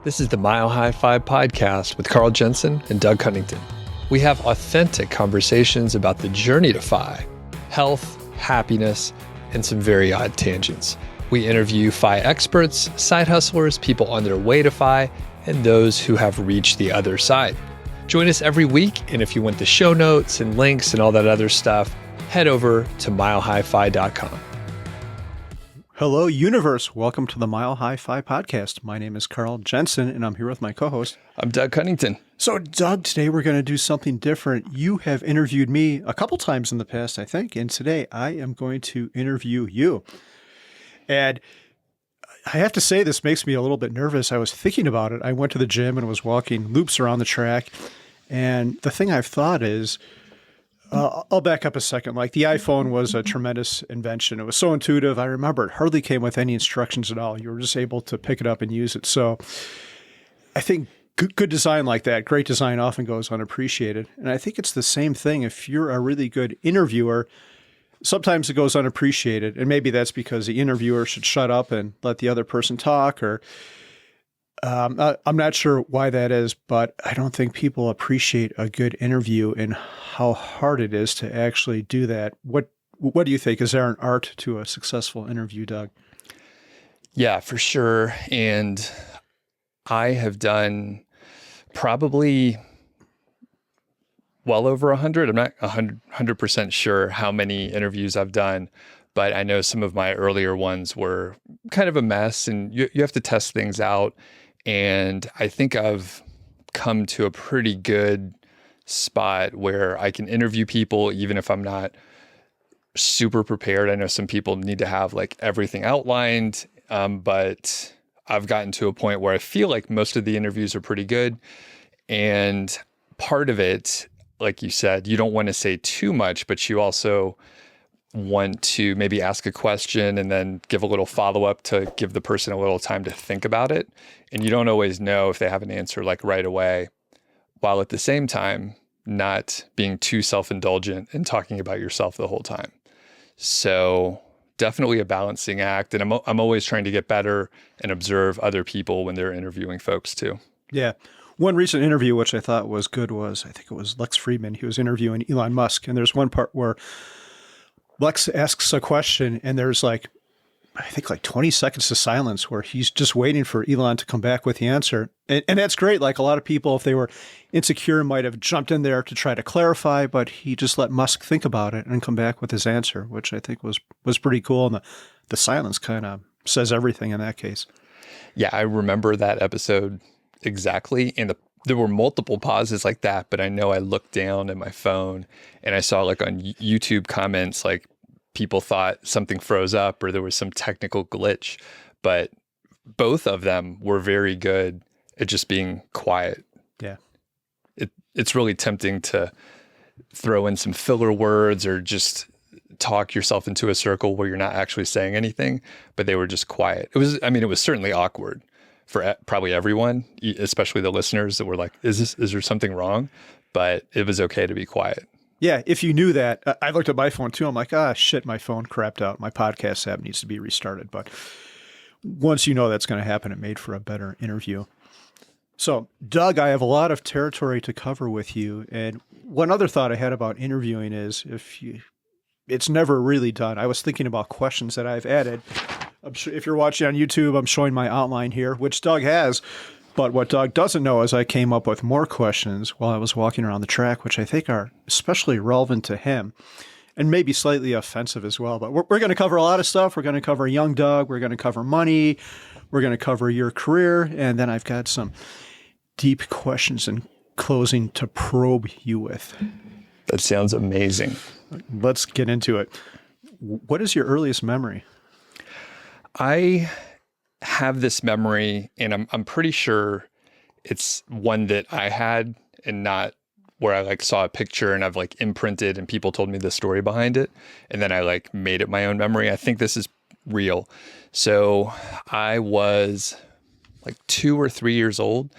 This is the MHFi podcast with Carl Jensen and Doug Cunnington. We have authentic conversations about the journey to Fi, health, happiness, and some very odd tangents. We interview Fi experts, side hustlers, people on their way to Fi, and those who have reached the other side. Join us every week, and if you want the show notes and links and all that other stuff, head over to milehighfi.com. Hello, universe. Welcome to the Mile High Fi podcast. My name is Carl Jensen, and I'm here with my co-host. I'm Doug Cunnington. So, Doug, today we're going to do something different. You have interviewed me a couple times in the past, I think, and today I am going to interview you. And I have to say, this makes me a little bit nervous. I was thinking about it. I went to the gym and was walking loops around the track, and the thing I've thought is, I'll back up a second. Like, the iPhone was a tremendous invention. It was so intuitive. I remember it hardly came with any instructions at all. You were just able to pick it up and use it. So I think good design like that, great design, often goes unappreciated. And I think it's the same thing. If you're a really good interviewer, sometimes it goes unappreciated. And maybe that's because the interviewer should shut up and let the other person talk, or I'm not sure why that is, but I don't think people appreciate a good interview and how hard it is to actually do that. What do you think? Is there an art to a successful interview, Doug? Yeah, for sure. And I have done probably well over 100. I'm not 100% sure how many interviews I've done, but I know some of my earlier ones were kind of a mess, and you have to test things out. And I think I've come to a pretty good spot where I can interview people even if I'm not super prepared. I know some people need to have like everything outlined, but I've gotten to a point where I feel like most of the interviews are pretty good. And part of it, like you said, you don't want to say too much, but you also want to maybe ask a question and then give a little follow-up to give the person a little time to think about it. And you don't always know if they have an answer like right away, while at the same time not being too self-indulgent and talking about yourself the whole time. So definitely a balancing act. And I'm always trying to get better and observe other people when they're interviewing folks too. Yeah. One recent interview, which I thought was good, was, I think it was Lex Friedman. He was interviewing Elon Musk. And there's one part where Lex asks a question, and there's I think 20 seconds of silence where he's just waiting for Elon to come back with the answer. And that's great. Like, a lot of people, if they were insecure, might have jumped in there to try to clarify, but he just let Musk think about it and come back with his answer, which I think was pretty cool. And the silence kind of says everything in that case. Yeah, I remember that episode exactly. And there were multiple pauses like that, but I know I looked down at my phone and I saw like on YouTube comments, like people thought something froze up or there was some technical glitch, but both of them were very good at just being quiet. Yeah. It's really tempting to throw in some filler words or just talk yourself into a circle where you're not actually saying anything, but they were just quiet. It was certainly awkward for probably everyone, especially the listeners that were like, is there something wrong? But it was okay to be quiet. Yeah, if you knew that, I looked at my phone too. I'm like, shit, my phone crapped out. My podcast app needs to be restarted. But once you know that's going to happen, it made for a better interview. So, Doug, I have a lot of territory to cover with you. And one other thought I had about interviewing is it's never really done. I was thinking about questions that I've added. I'm sure if you're watching on YouTube, I'm showing my outline here, which Doug has. But what Doug doesn't know is I came up with more questions while I was walking around the track, which I think are especially relevant to him and maybe slightly offensive as well. But we're going to cover a lot of stuff. We're going to cover young Doug. We're going to cover money. We're going to cover your career. And then I've got some deep questions in closing to probe you with. That sounds amazing. Let's get into it. What is your earliest memory? I have this memory, and I'm pretty sure it's one that I had and not where I saw a picture and I've imprinted and people told me the story behind it. And then I made it my own memory. I think this is real. So I was 2 or 3 years old,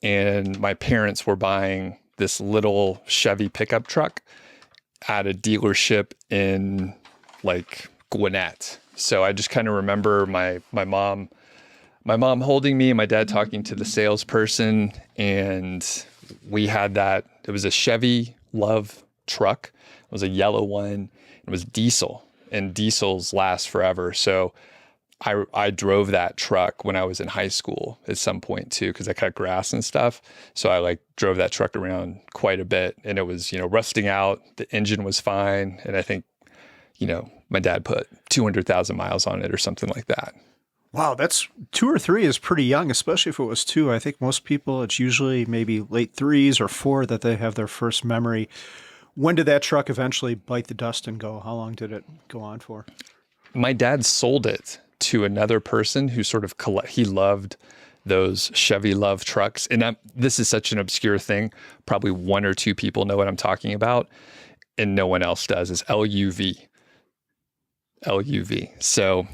and my parents were buying this little Chevy pickup truck at a dealership in Gwinnett. So I just kind of remember my mom my mom holding me and my dad talking to the salesperson. And we had that, it was a Chevy Love truck. It was a yellow one. It was diesel, and diesels last forever. So I drove that truck when I was in high school at some point too, because I cut grass and stuff. So I like drove that truck around quite a bit, and it was, rusting out. The engine was fine. And I think, my dad put 200,000 miles on it or something like that. Wow, that's 2 or 3 is pretty young, especially if it was 2. I think most people, it's usually maybe late 3s or 4 that they have their first memory. When did that truck eventually bite the dust and go? How long did it go on for? My dad sold it to another person who sort of he loved those Chevy Love trucks. And this is such an obscure thing. Probably 1 or 2 people know what I'm talking about, and no one else does. It's LUV. LUV. So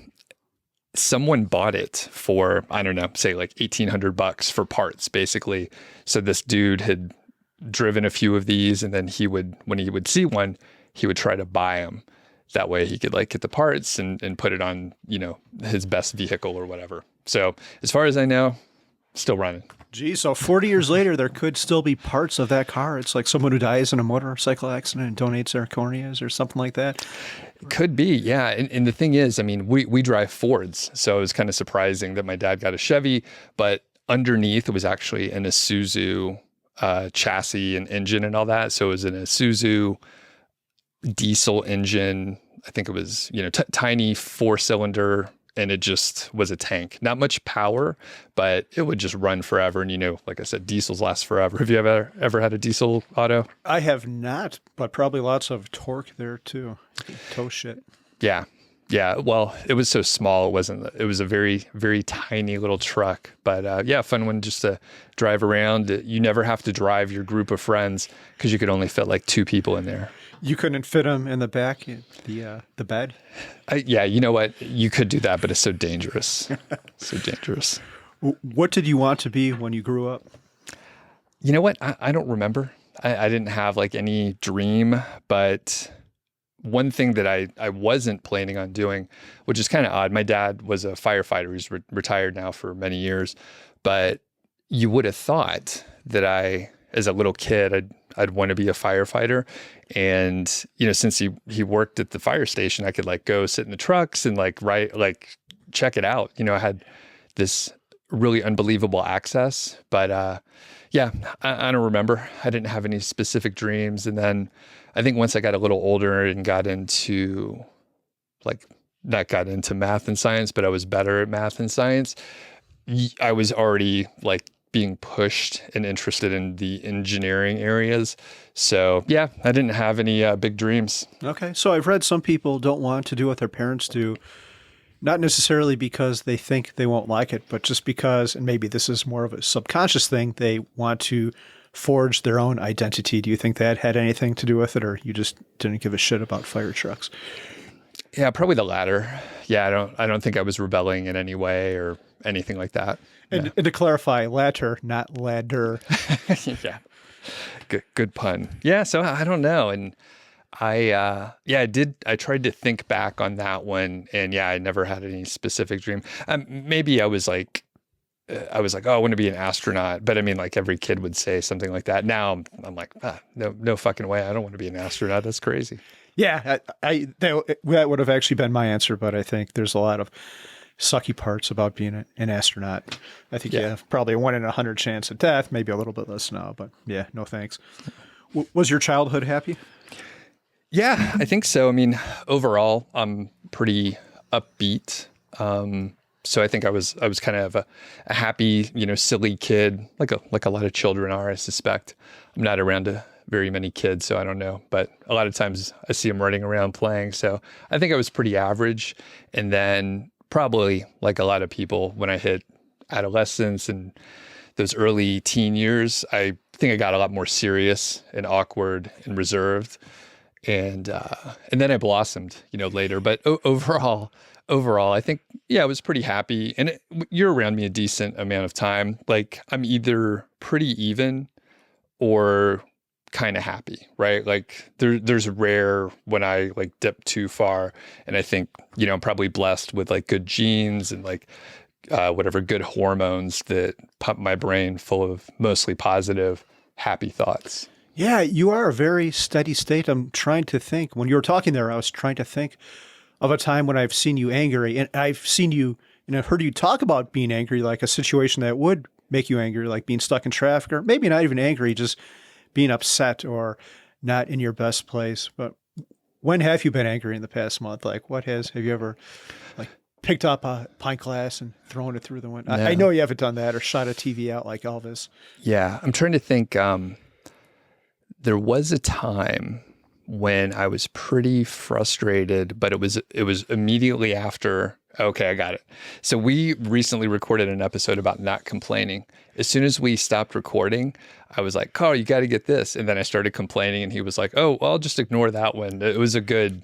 someone bought it for, I don't know, say like $1,800 for parts, basically. So this dude had driven a few of these, and then when he would see one, he would try to buy them. That way he could like get the parts and put it on, his best vehicle or whatever. So as far as I know, still running. Geez, so 40 years later, there could still be parts of that car. It's like someone who dies in a motorcycle accident and donates their corneas or something like that. It could be, yeah. And the thing is, I mean, we drive Fords, so it was kind of surprising that my dad got a Chevy, but underneath it was actually an Isuzu chassis and engine and all that. So it was an Isuzu diesel engine. I think it was, tiny 4-cylinder, and it just was a tank. Not much power, but it would just run forever. And like I said, diesels last forever. Have you ever had a diesel auto? I have not, but probably lots of torque there too. Tow shit. Yeah. Yeah. Well, it was so small. It was a very, very tiny little truck, but fun one just to drive around. You never have to drive your group of friends because you could only fit like 2 people in there. You couldn't fit them in the back, the bed? Yeah, you know what? You could do that, but it's so dangerous. So dangerous. What did you want to be when you grew up? You know what? I don't remember. I didn't have like any dream, but one thing that I wasn't planning on doing, which is kind of odd. My dad was a firefighter. He's retired now for many years, but you would have thought that as a little kid, I'd want to be a firefighter. And, since he worked at the fire station, I could like go sit in the trucks and check it out. I had this really unbelievable access, but, I don't remember. I didn't have any specific dreams. And then I think once I got a little older and got into not got into math and science, but I was better at math and science, I was already like being pushed and interested in the engineering areas. So yeah, I didn't have any big dreams. Okay. So I've read some people don't want to do what their parents do, not necessarily because they think they won't like it, but just because, and maybe this is more of a subconscious thing, they want to forge their own identity. Do you think that had anything to do with it, or you just didn't give a shit about fire trucks? Yeah, probably the latter. Yeah, I don't think I was rebelling in any way or anything like that. And to clarify, latter, not ladder. Yeah. Good pun. Yeah. So I don't know. And I tried to think back on that one, and I never had any specific dream. Maybe I was like, oh, I want to be an astronaut. But I mean, like every kid would say something like that. Now I'm like, no fucking way. I don't want to be an astronaut. That's crazy. Yeah. That would have actually been my answer, but I think there's a lot of sucky parts about being an astronaut. I think you have probably a 1 in 100 chance of death, maybe a little bit less now, but yeah, no thanks. Was your childhood happy? Yeah, I think so. I mean, overall, I'm pretty upbeat. So I think I was kind of a happy, silly kid, like a lot of children are, I suspect. I'm not around very many kids, so I don't know. But a lot of times I see them running around playing. So I think I was pretty average. And then probably like a lot of people, when I hit adolescence and those early teen years, I think I got a lot more serious and awkward and reserved. And then I blossomed, later. But overall, I think, I was pretty happy. And you're around me a decent amount of time. Like I'm either pretty even or kind of happy, right? Like there's rare when I like dip too far. And I think, I'm probably blessed with like good genes and like whatever good hormones that pump my brain full of mostly positive, happy thoughts. Yeah, you are a very steady state. I'm trying to think. When you were talking there, I was trying to think of a time when I've seen you angry, and I've seen you, and I've heard you talk about being angry, like a situation that would make you angry, like being stuck in traffic, or maybe not even angry, just being upset or not in your best place. But when have you been angry in the past month? Like, have you ever like picked up a pint glass and thrown it through the window? No. I know you haven't done that, or shot a TV out like Elvis. Yeah, I'm trying to think. There was a time when I was pretty frustrated, but it was immediately after. Okay, I got it. So we recently recorded an episode about not complaining. As soon as we stopped recording, I was like, Carl, you got to get this. And then I started complaining, and he was like, oh, well, I'll just ignore that one. It was a good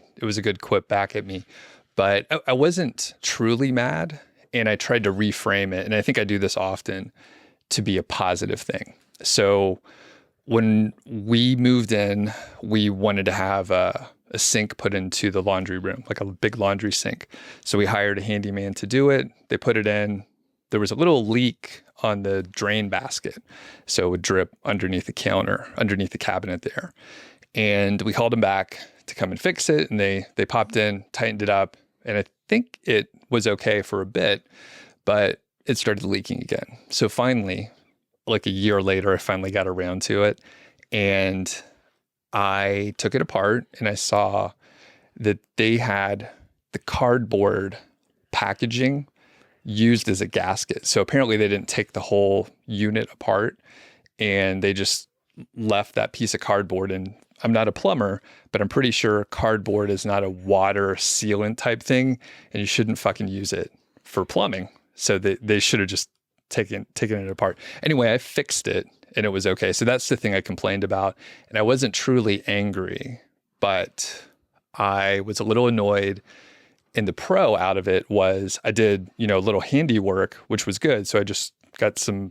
quip back at me. But I wasn't truly mad, and I tried to reframe it. And I think I do this often to be a positive thing. So when we moved in, we wanted to have a sink put into the laundry room, like a big laundry sink. So we hired a handyman to do it. They put it in. There was a little leak on the drain basket. So it would drip underneath the counter, underneath the cabinet there. And we called them back to come and fix it. And they popped in, tightened it up. And I think it was okay for a bit, but it started leaking again. So finally, like a year later, I finally got around to it, and I took it apart, and I saw that they had the cardboard packaging used as a gasket. So apparently they didn't take the whole unit apart, and they just left that piece of cardboard. And I'm not a plumber, but I'm pretty sure cardboard is not a water sealant type thing, and you shouldn't fucking use it for plumbing. So they should have just taken it apart. Anyway, I fixed it, and it was okay. So that's the thing I complained about. And I wasn't truly angry, but I was a little annoyed. And the pro out of it was I did, a little handiwork, which was good. So I just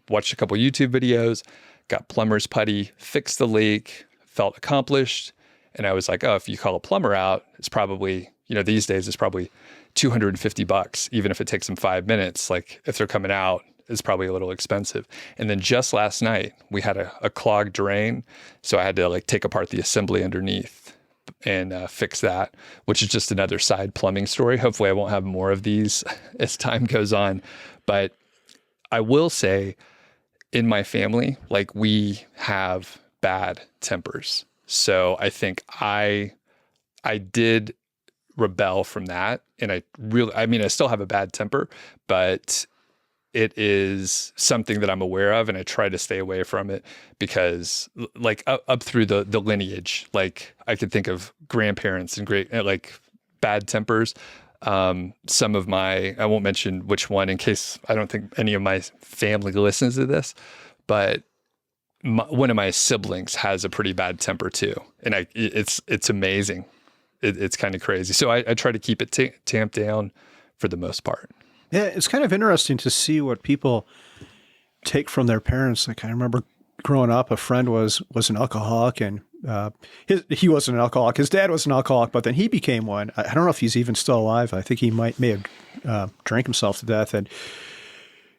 watched a couple YouTube videos, got plumber's putty, fixed the leak, felt accomplished. And I was like, oh, if you call a plumber out, it's probably, these days it's probably $250, even if it takes them 5 minutes. Like if they're coming out, it's probably a little expensive. And then just last night we had a clogged drain. So I had to take apart the assembly underneath and fix that, which is just another side plumbing story. Hopefully I won't have more of these as time goes on. But I will say in my family, we have bad tempers. So I think I did rebel from that. And I still have a bad temper, but it is something that I'm aware of, and I try to stay away from it because up through the lineage, I could think of grandparents and great, bad tempers. Some of I won't mention which one in case I don't think any of my family listens to this, but one of my siblings has a pretty bad temper too. And it's amazing. It's kind of crazy. So I try to keep it tamped down for the most part. Yeah, it's kind of interesting to see what people take from their parents. I remember growing up, a friend was an alcoholic, and he wasn't an alcoholic. His dad was an alcoholic, but then he became one. I don't know if he's even still alive. I think he may have drank himself to death. And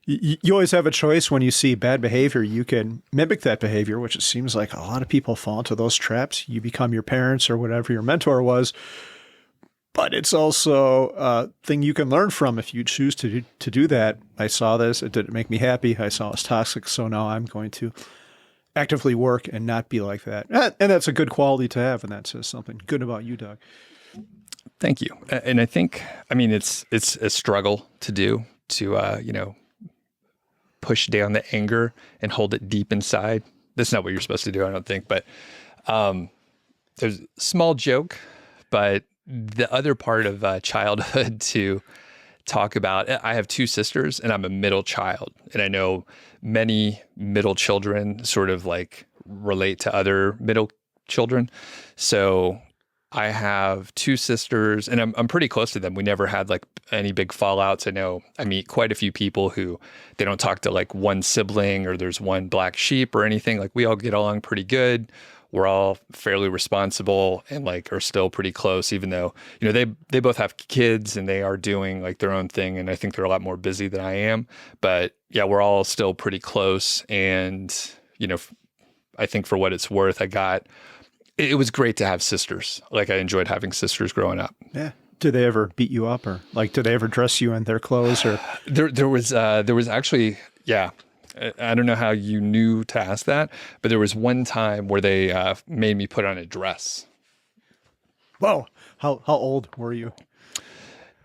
you always have a choice when you see bad behavior. You can mimic that behavior, which it seems like a lot of people fall into those traps. You become your parents or whatever your mentor was. But it's also a thing you can learn from if you choose to do that. I saw this. It didn't make me happy. I saw it was toxic. So now I'm going to actively work and not be like that. And that's a good quality to have. And that says something good about you, Doug. Thank you. And I think, it's a struggle to do to, push down the anger and hold it deep inside. That's not what you're supposed to do, I don't think. But there's a small joke, but the other part of childhood to talk about, I have two sisters and I'm a middle child. And I know many middle children sort of relate to other middle children. So I have two sisters and I'm pretty close to them. We never had any big fallouts. I know I meet quite a few people who they don't talk to one sibling or there's one black sheep or anything. We all get along pretty good. we're all fairly responsible and like are still pretty close, even though, they both have kids and they are doing like their own thing. And I think they're a lot more busy than I am. But yeah, we're all still pretty close. And, I think for what it's worth, it was great to have sisters. Like I enjoyed having sisters growing up. Yeah. Do they ever beat you up, or like, do they ever dress you in their clothes? Or there was actually, yeah. I don't know how you knew to ask that, but there was one time where they made me put on a dress. Whoa. How old were you?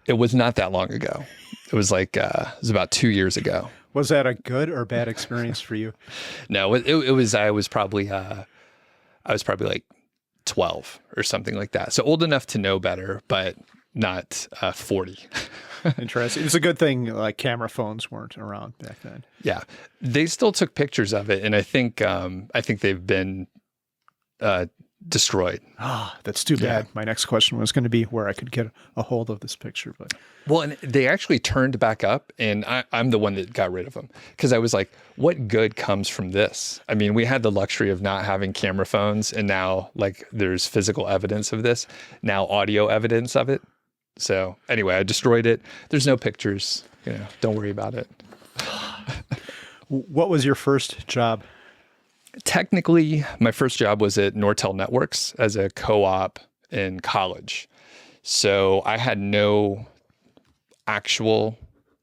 It was not that long ago. It was like, it was about 2 years ago. Was that a good or bad experience for you? No, it was, I was probably like 12 or something like that. So old enough to know better, but not 40. Interesting. It's a good thing like camera phones weren't around back then. Yeah. They still took pictures of it. And I think they've been destroyed. That's too bad. Yeah. My next question was going to be where I could get a hold of this picture, but well, and they actually turned back up, and I'm the one that got rid of them because I was like, what good comes from this? I mean, we had the luxury of not having camera phones, and now like there's physical evidence of this, now audio evidence of it. So anyway, I destroyed it. There's no pictures, don't worry about it. What was your first job? Technically, my first job was at Nortel Networks as a co-op in college. So I had no actual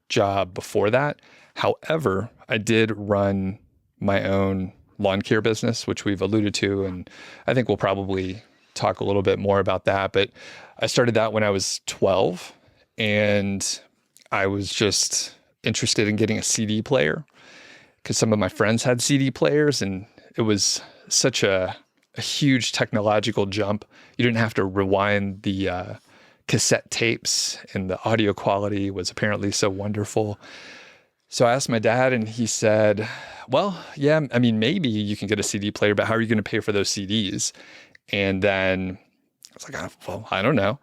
job before that. However, I did run my own lawn care business, which we've alluded to, and I think we'll probably talk a little bit more about that. But I started that when I was 12, and I was just interested in getting a CD player because some of my friends had CD players, and it was such a huge technological jump. You didn't have to rewind the cassette tapes, and the audio quality was apparently so wonderful. So I asked my dad, and he said, well, yeah, I mean, maybe you can get a CD player, but how are you going to pay for those CDs? And then I was like, well, I don't know.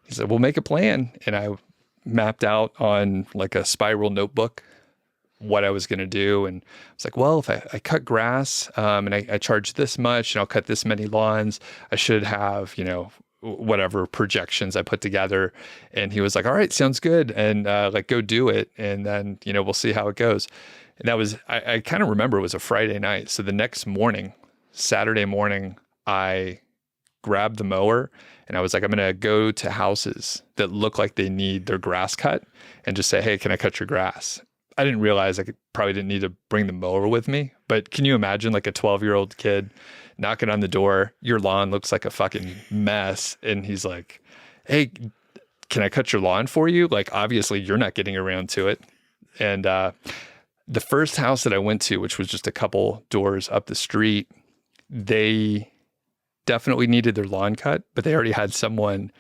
He said, well, make a plan. And I mapped out on like a spiral notebook what I was going to do. And I was like, well, if I cut grass and I charge this much and I'll cut this many lawns, I should have, whatever projections I put together. And he was like, all right, sounds good. And like, go do it. And then, we'll see how it goes. And that was, I kind of remember it was a Friday night. So the next morning, Saturday morning, I grabbed the mower and I was like, I'm going to go to houses that look like they need their grass cut and just say, hey, can I cut your grass? I didn't realize probably didn't need to bring the mower with me, but can you imagine like a 12-year-old kid knocking on the door, your lawn looks like a fucking mess. And he's like, hey, can I cut your lawn for you? Like, obviously you're not getting around to it. And the first house that I went to, which was just a couple doors up the street, they definitely needed their lawn cut, but they already had someone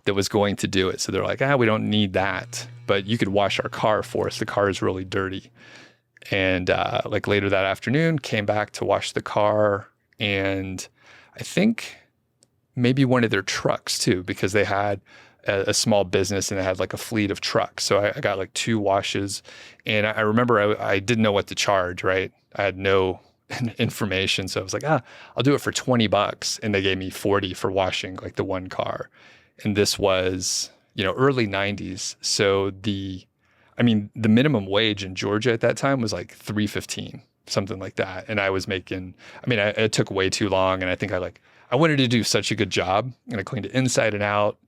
that was going to do it. So they're like, we don't need that, but you could wash our car for us. The car is really dirty. And like later that afternoon, came back to wash the car. And I think maybe one of their trucks too, because they had a small business and they had like a fleet of trucks. So I got like 2 washes. And I remember I didn't know what to charge, right? I had no information. So I was like, I'll do it for $20. And they gave me 40 for washing like the one car. And this was, early 90s. So the minimum wage in Georgia at that time was like $3.15, something like that. And I was making, it took way too long. And I think I wanted to do such a good job, and I cleaned it inside and out.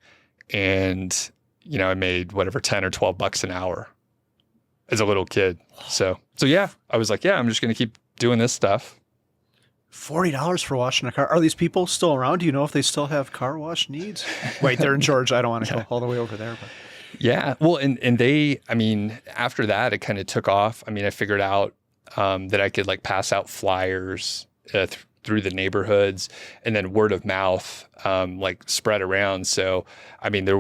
And, I made whatever, 10 or 12 bucks an hour as a little kid. So yeah, I was like, yeah, I'm just going to keep doing this stuff. $40 for washing a car. Are these people still around? Do you know if they still have car wash needs? Wait, they're in Georgia. I don't want to go all the way over there. But. Yeah. Well, and they, after that, it kind of took off. I figured out that I could like pass out flyers through the neighborhoods, and then word of mouth like spread around. So, there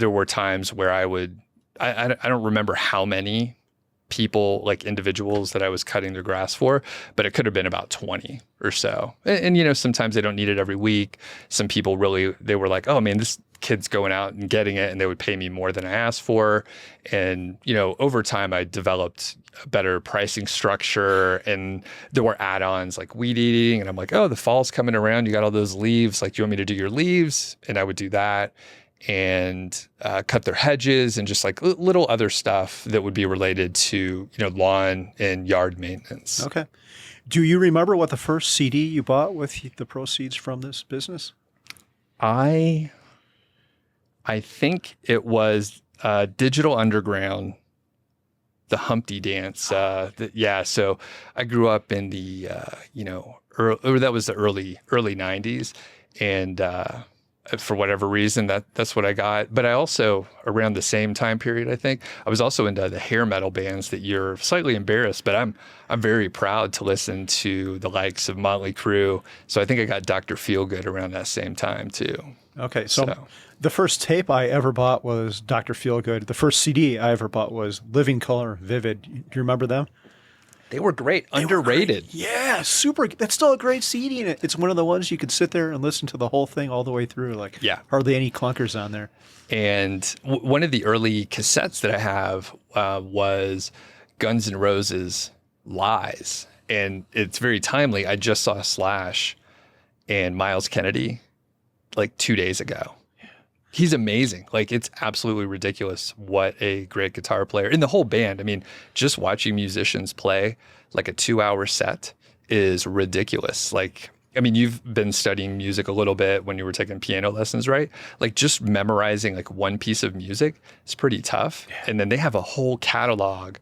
were times where I don't remember how many people, like individuals that I was cutting their grass for, but it could have been about 20 or so. And sometimes they don't need it every week. Some people really, they were like, oh man, this kids going out and getting it, and they would pay me more than I asked for. And, over time I developed a better pricing structure, and there were add-ons like weed eating. And I'm like, oh, the fall's coming around. You got all those leaves. Like, do you want me to do your leaves? And I would do that, and cut their hedges, and just like little other stuff that would be related to, lawn and yard maintenance. Okay. Do you remember what the first CD you bought with the proceeds from this business? I think it was Digital Underground, the Humpty Dance. So I grew up in the that was the early 90s, and for whatever reason that's what I got. But I also, around the same time period, I think I was also into the hair metal bands that you're slightly embarrassed, but I'm very proud to listen to the likes of Motley Crue. So I think I got Dr. Feelgood around that same time too. Okay, so the first tape I ever bought was Dr. Feelgood. The first CD I ever bought was Living Color Vivid. Do you remember them? They were great. Underrated. Yeah, super. That's still a great CD. And it's one of the ones you could sit there and listen to the whole thing all the way through. Like, hardly any clunkers on there. And one of the early cassettes that I have was Guns N' Roses' Lies. And it's very timely. I just saw Slash and Miles Kennedy like 2 days ago. He's amazing. Like, it's absolutely ridiculous what a great guitar player. And the whole band, I mean, just watching musicians play like a 2-hour set is ridiculous. Like, I mean, you've been studying music a little bit when you were taking piano lessons, right? Like, just memorizing like one piece of music is pretty tough. Yeah. And then they have a whole catalog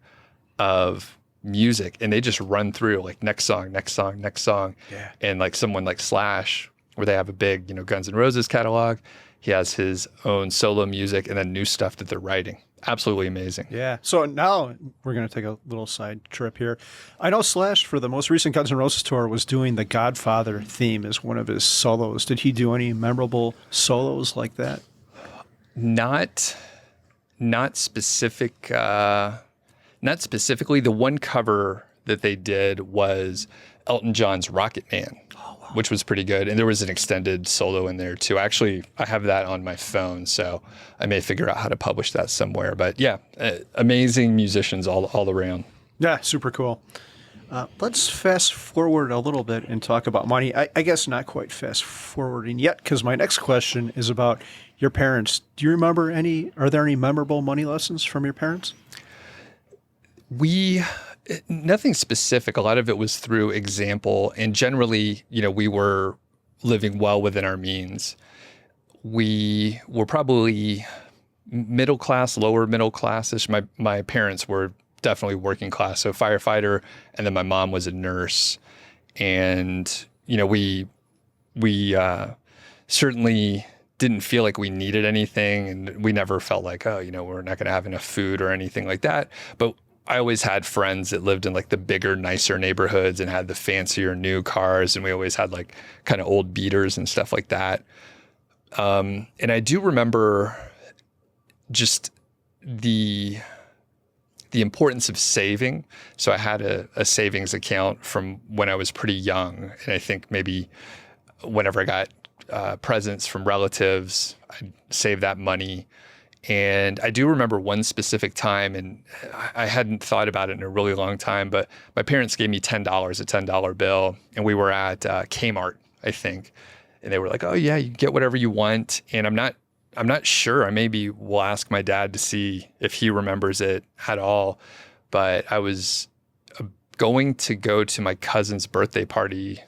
of music, and they just run through like next song, next song, next song. Yeah. And like someone like Slash, where they have a big, Guns N' Roses catalog. He has his own solo music and then new stuff that they're writing. Absolutely amazing. Yeah. So now we're going to take a little side trip here. I know Slash, for the most recent Guns N' Roses tour, was doing the Godfather theme as one of his solos. Did he do any memorable solos like that? Not specific. Not specifically. The one cover that they did was Elton John's Rocket Man, which was pretty good. And there was an extended solo in there too. Actually, I have that on my phone, so I may figure out how to publish that somewhere. But yeah, amazing musicians all around. Yeah, super cool. Let's fast forward a little bit and talk about money. I guess not quite fast forwarding yet, because my next question is about your parents. Do you remember are there any memorable money lessons from your parents? Nothing specific. A lot of it was through example, and generally, we were living well within our means. We were probably middle class, lower middle class-ish. My parents were definitely working class, so firefighter, and then my mom was a nurse. And we certainly didn't feel like we needed anything, and we never felt like, we're not going to have enough food or anything like that. But I always had friends that lived in like the bigger, nicer neighborhoods and had the fancier new cars. And we always had like kind of old beaters and stuff like that. And I do remember just the importance of saving. So I had a savings account from when I was pretty young. And I think maybe whenever I got presents from relatives, I'd save that money. And I do remember one specific time, and I hadn't thought about it in a really long time, but my parents gave me $10, a $10 bill, and we were at Kmart, I think. And they were like, oh yeah, you get whatever you want. And I'm not sure. I maybe will ask my dad to see if he remembers it at all. But I was going to go to my cousin's birthday party,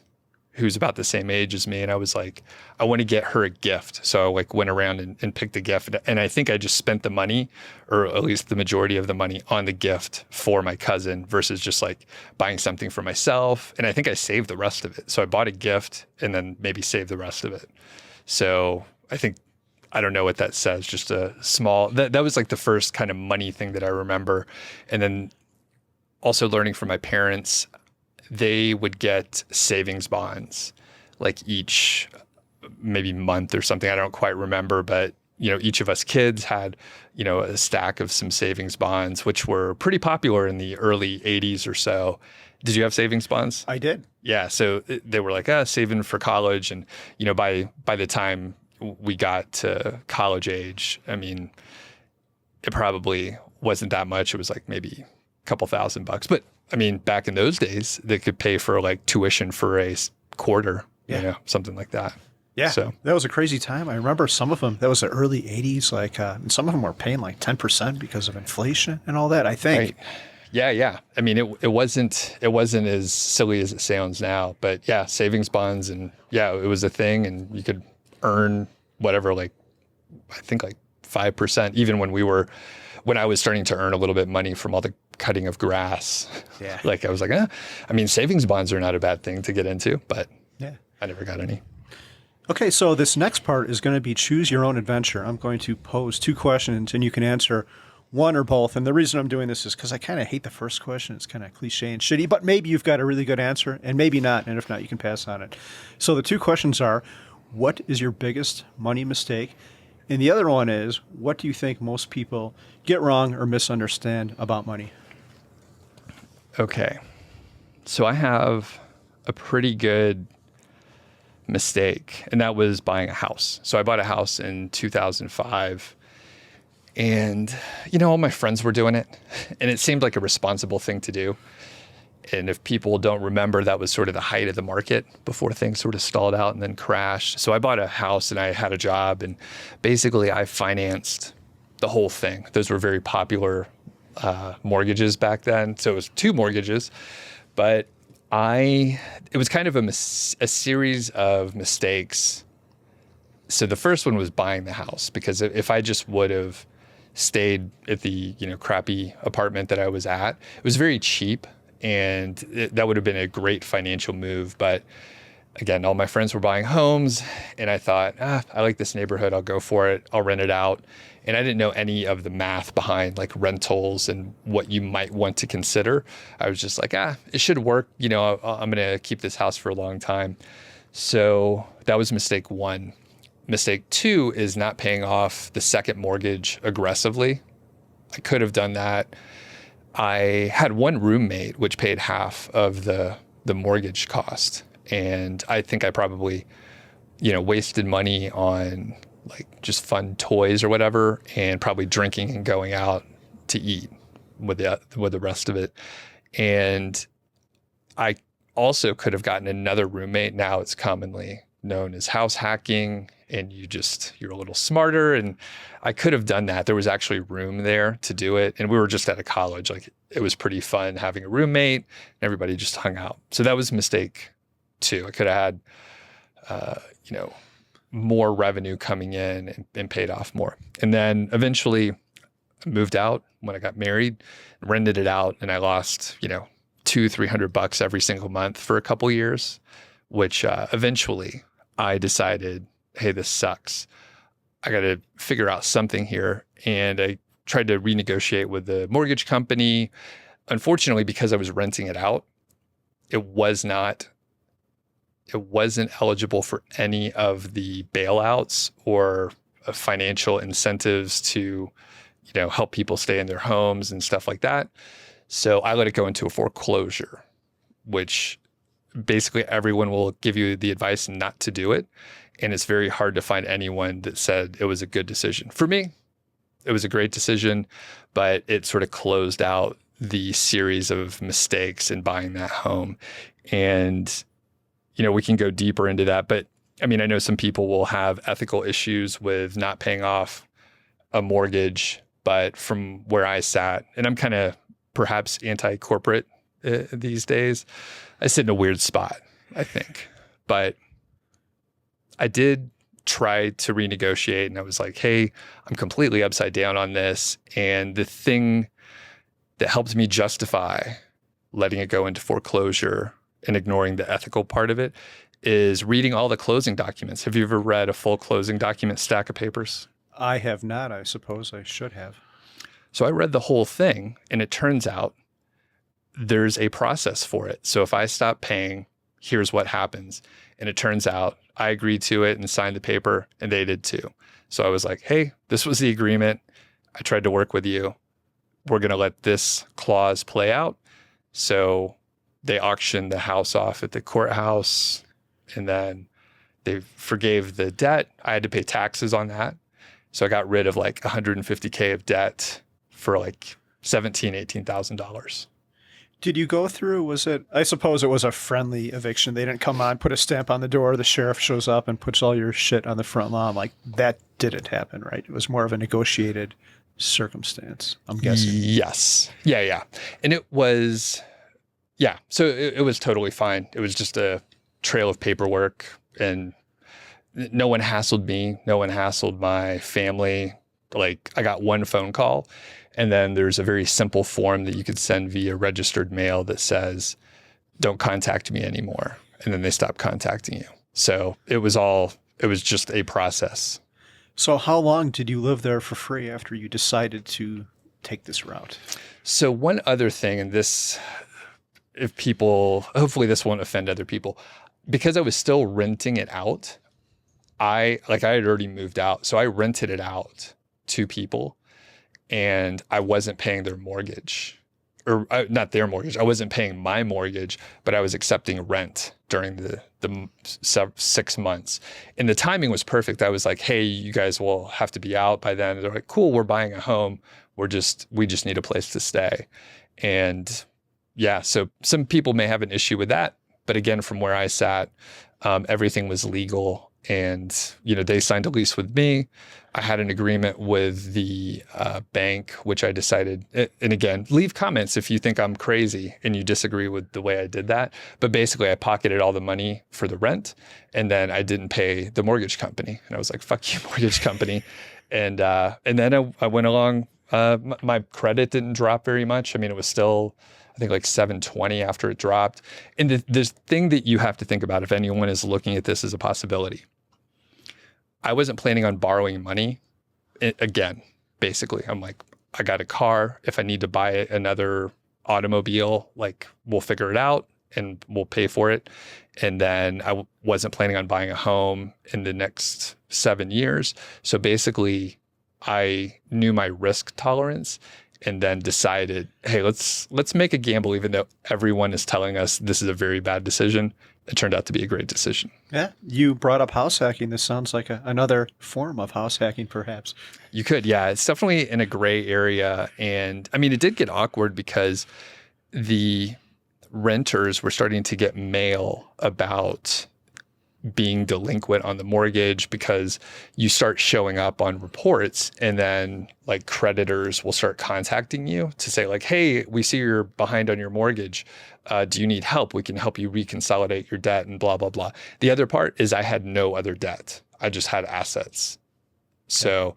who's about the same age as me. And I was like, I want to get her a gift. So I like went around and picked a gift. And I think I just spent the money, or at least the majority of the money, on the gift for my cousin versus just like buying something for myself. And I think I saved the rest of it. So I bought a gift and then maybe saved the rest of it. So I don't know what that says, just a small, that was like the first kind of money thing that I remember. And then also learning from my parents, they would get savings bonds like each maybe month or something. I don't quite remember, but each of us kids had, a stack of some savings bonds, which were pretty popular in the early 80s or so. Did you have savings bonds? I did. Yeah. So they were like, saving for college. And, by the time we got to college age, I mean, it probably wasn't that much. It was like maybe a couple $1,000. But I mean, back in those days, they could pay for like tuition for a quarter, something like that. Yeah, so that was a crazy time. I remember some of them, that was the early 80s, like, and some of them were paying like 10% because of inflation and all that, I think. Right. Yeah. I mean, it wasn't as silly as it sounds now, but yeah, savings bonds and it was a thing, and you could earn whatever, like, I think like 5%, even when I was starting to earn a little bit of money from all the cutting of grass. Yeah. Like I was like, I mean, savings bonds are not a bad thing to get into, but I never got any. Okay, so this next part is going to be choose your own adventure. I'm going to pose 2 questions and you can answer one or both. And the reason I'm doing this is because I kind of hate the first question. It's kind of cliche and shitty, but maybe you've got a really good answer and maybe not. And if not, you can pass on it. So the 2 questions are, what is your biggest money mistake? And the other one is, what do you think most people get wrong or misunderstand about money? Okay. So I have a pretty good mistake, and that was buying a house. So I bought a house in 2005, and all my friends were doing it, and it seemed like a responsible thing to do. And if people don't remember, that was sort of the height of the market before things sort of stalled out and then crashed. So I bought a house and I had a job, and basically I financed the whole thing. Those were very popular mortgages back then. So it was 2 mortgages, but it was kind of a series of mistakes. So the first one was buying the house, because if I just would have stayed at the, crappy apartment that I was at, it was very cheap, and that would have been a great financial move. But again, all my friends were buying homes, and I thought, I like this neighborhood. I'll go for it. I'll rent it out. And I didn't know any of the math behind like rentals and what you might want to consider. I was just like, it should work. I'm going to keep this house for a long time. So that was mistake 1. Mistake 2 is not paying off the second mortgage aggressively. I could have done that. I had one roommate, which paid half of the mortgage cost. And I think I probably, wasted money on like just fun toys or whatever, and probably drinking and going out to eat with the rest of it. And I also could have gotten another roommate. Now it's commonly known as house hacking, and you're a little smarter. And I could have done that. There was actually room there to do it. And we were just out of college. Like, it was pretty fun having a roommate, and everybody just hung out. So that was mistake 2. I could have had, more revenue coming in and paid off more. And then eventually I moved out when I got married, rented it out, and I lost, $200-$300 every single month for a couple years, which eventually I decided, hey, this sucks. I got to figure out something here. And I tried to renegotiate with the mortgage company. Unfortunately, because I was renting it out, it wasn't eligible for any of the bailouts or financial incentives to, help people stay in their homes and stuff like that. So I let it go into a foreclosure, which basically everyone will give you the advice not to do it. And it's very hard to find anyone that said it was a good decision. For me, it was a great decision, but it sort of closed out the series of mistakes in buying that home. And we can go deeper into that, but I mean, I know some people will have ethical issues with not paying off a mortgage, but from where I sat, and I'm kind of perhaps anti-corporate these days, I sit in a weird spot, I think. But I did try to renegotiate, and I was like, hey, I'm completely upside down on this. And the thing that helped me justify letting it go into foreclosure and ignoring the ethical part of it is reading all the closing documents. Have you ever read a full closing document stack of papers? I have not. I suppose I should have. So I read the whole thing, and it turns out there's a process for it. So if I stop paying, here's what happens. And it turns out I agreed to it and signed the paper, and they did too. So I was like, hey, this was the agreement. I tried to work with you. We're going to let this clause play out. So they auctioned the house off at the courthouse, and then They forgave the debt. I had to pay taxes on that. So I got rid of like $150K of debt for like $18,000. Did you go through, I suppose it was a friendly eviction. They didn't come on, put a stamp on the door, the sheriff shows up and puts all your shit on the front lawn. Like, that didn't happen, right? It was more of a negotiated circumstance, I'm guessing. Yes. Yeah. And it was, yeah. So it was totally fine. It was just a trail of paperwork, and no one hassled me. No one hassled my family. Like, I got one phone call, and then there's a very simple form that you could send via registered mail that says, don't contact me anymore. And then they stop contacting you. So it was just a process. So how long did you live there for free after you decided to take this route? So one other thing, and this, hopefully this won't offend other people, because I was still renting it out. I had already moved out. So I rented it out to people, and I wasn't paying their mortgage, or not their mortgage. I wasn't paying my mortgage, but I was accepting rent during the 6 months. And the timing was perfect. I was like, hey, you guys will have to be out by then. And they're like, cool, we're buying a home. We just need a place to stay. And yeah, so some people may have an issue with that. But again, from where I sat, everything was legal. And, they signed a lease with me. I had an agreement with the bank, which I decided, and again, leave comments if you think I'm crazy and you disagree with the way I did that. But basically, I pocketed all the money for the rent, and then I didn't pay the mortgage company. And I was like, fuck you, mortgage company. And then I went along. My credit didn't drop very much. I mean, it was still, I think, like 720 after it dropped. And the thing that you have to think about, if anyone is looking at this as a possibility, I wasn't planning on borrowing money. Again, basically, I'm like, I got a car. If I need to buy another automobile, like, we'll figure it out and we'll pay for it. And then I wasn't planning on buying a home in the next 7 years. So basically, I knew my risk tolerance, and then decided, hey, let's make a gamble, even though everyone is telling us this is a very bad decision. It turned out to be a great decision. Yeah. You brought up house hacking. This sounds like another form of house hacking, perhaps. You could, yeah. It's definitely in a gray area. And I mean, it did get awkward because the renters were starting to get mail about being delinquent on the mortgage, because you start showing up on reports, and then like creditors will start contacting you to say like, hey, we see you're behind on your mortgage. Do you need help? We can help you reconsolidate your debt and blah, blah, blah. The other part is I had no other debt. I just had assets. So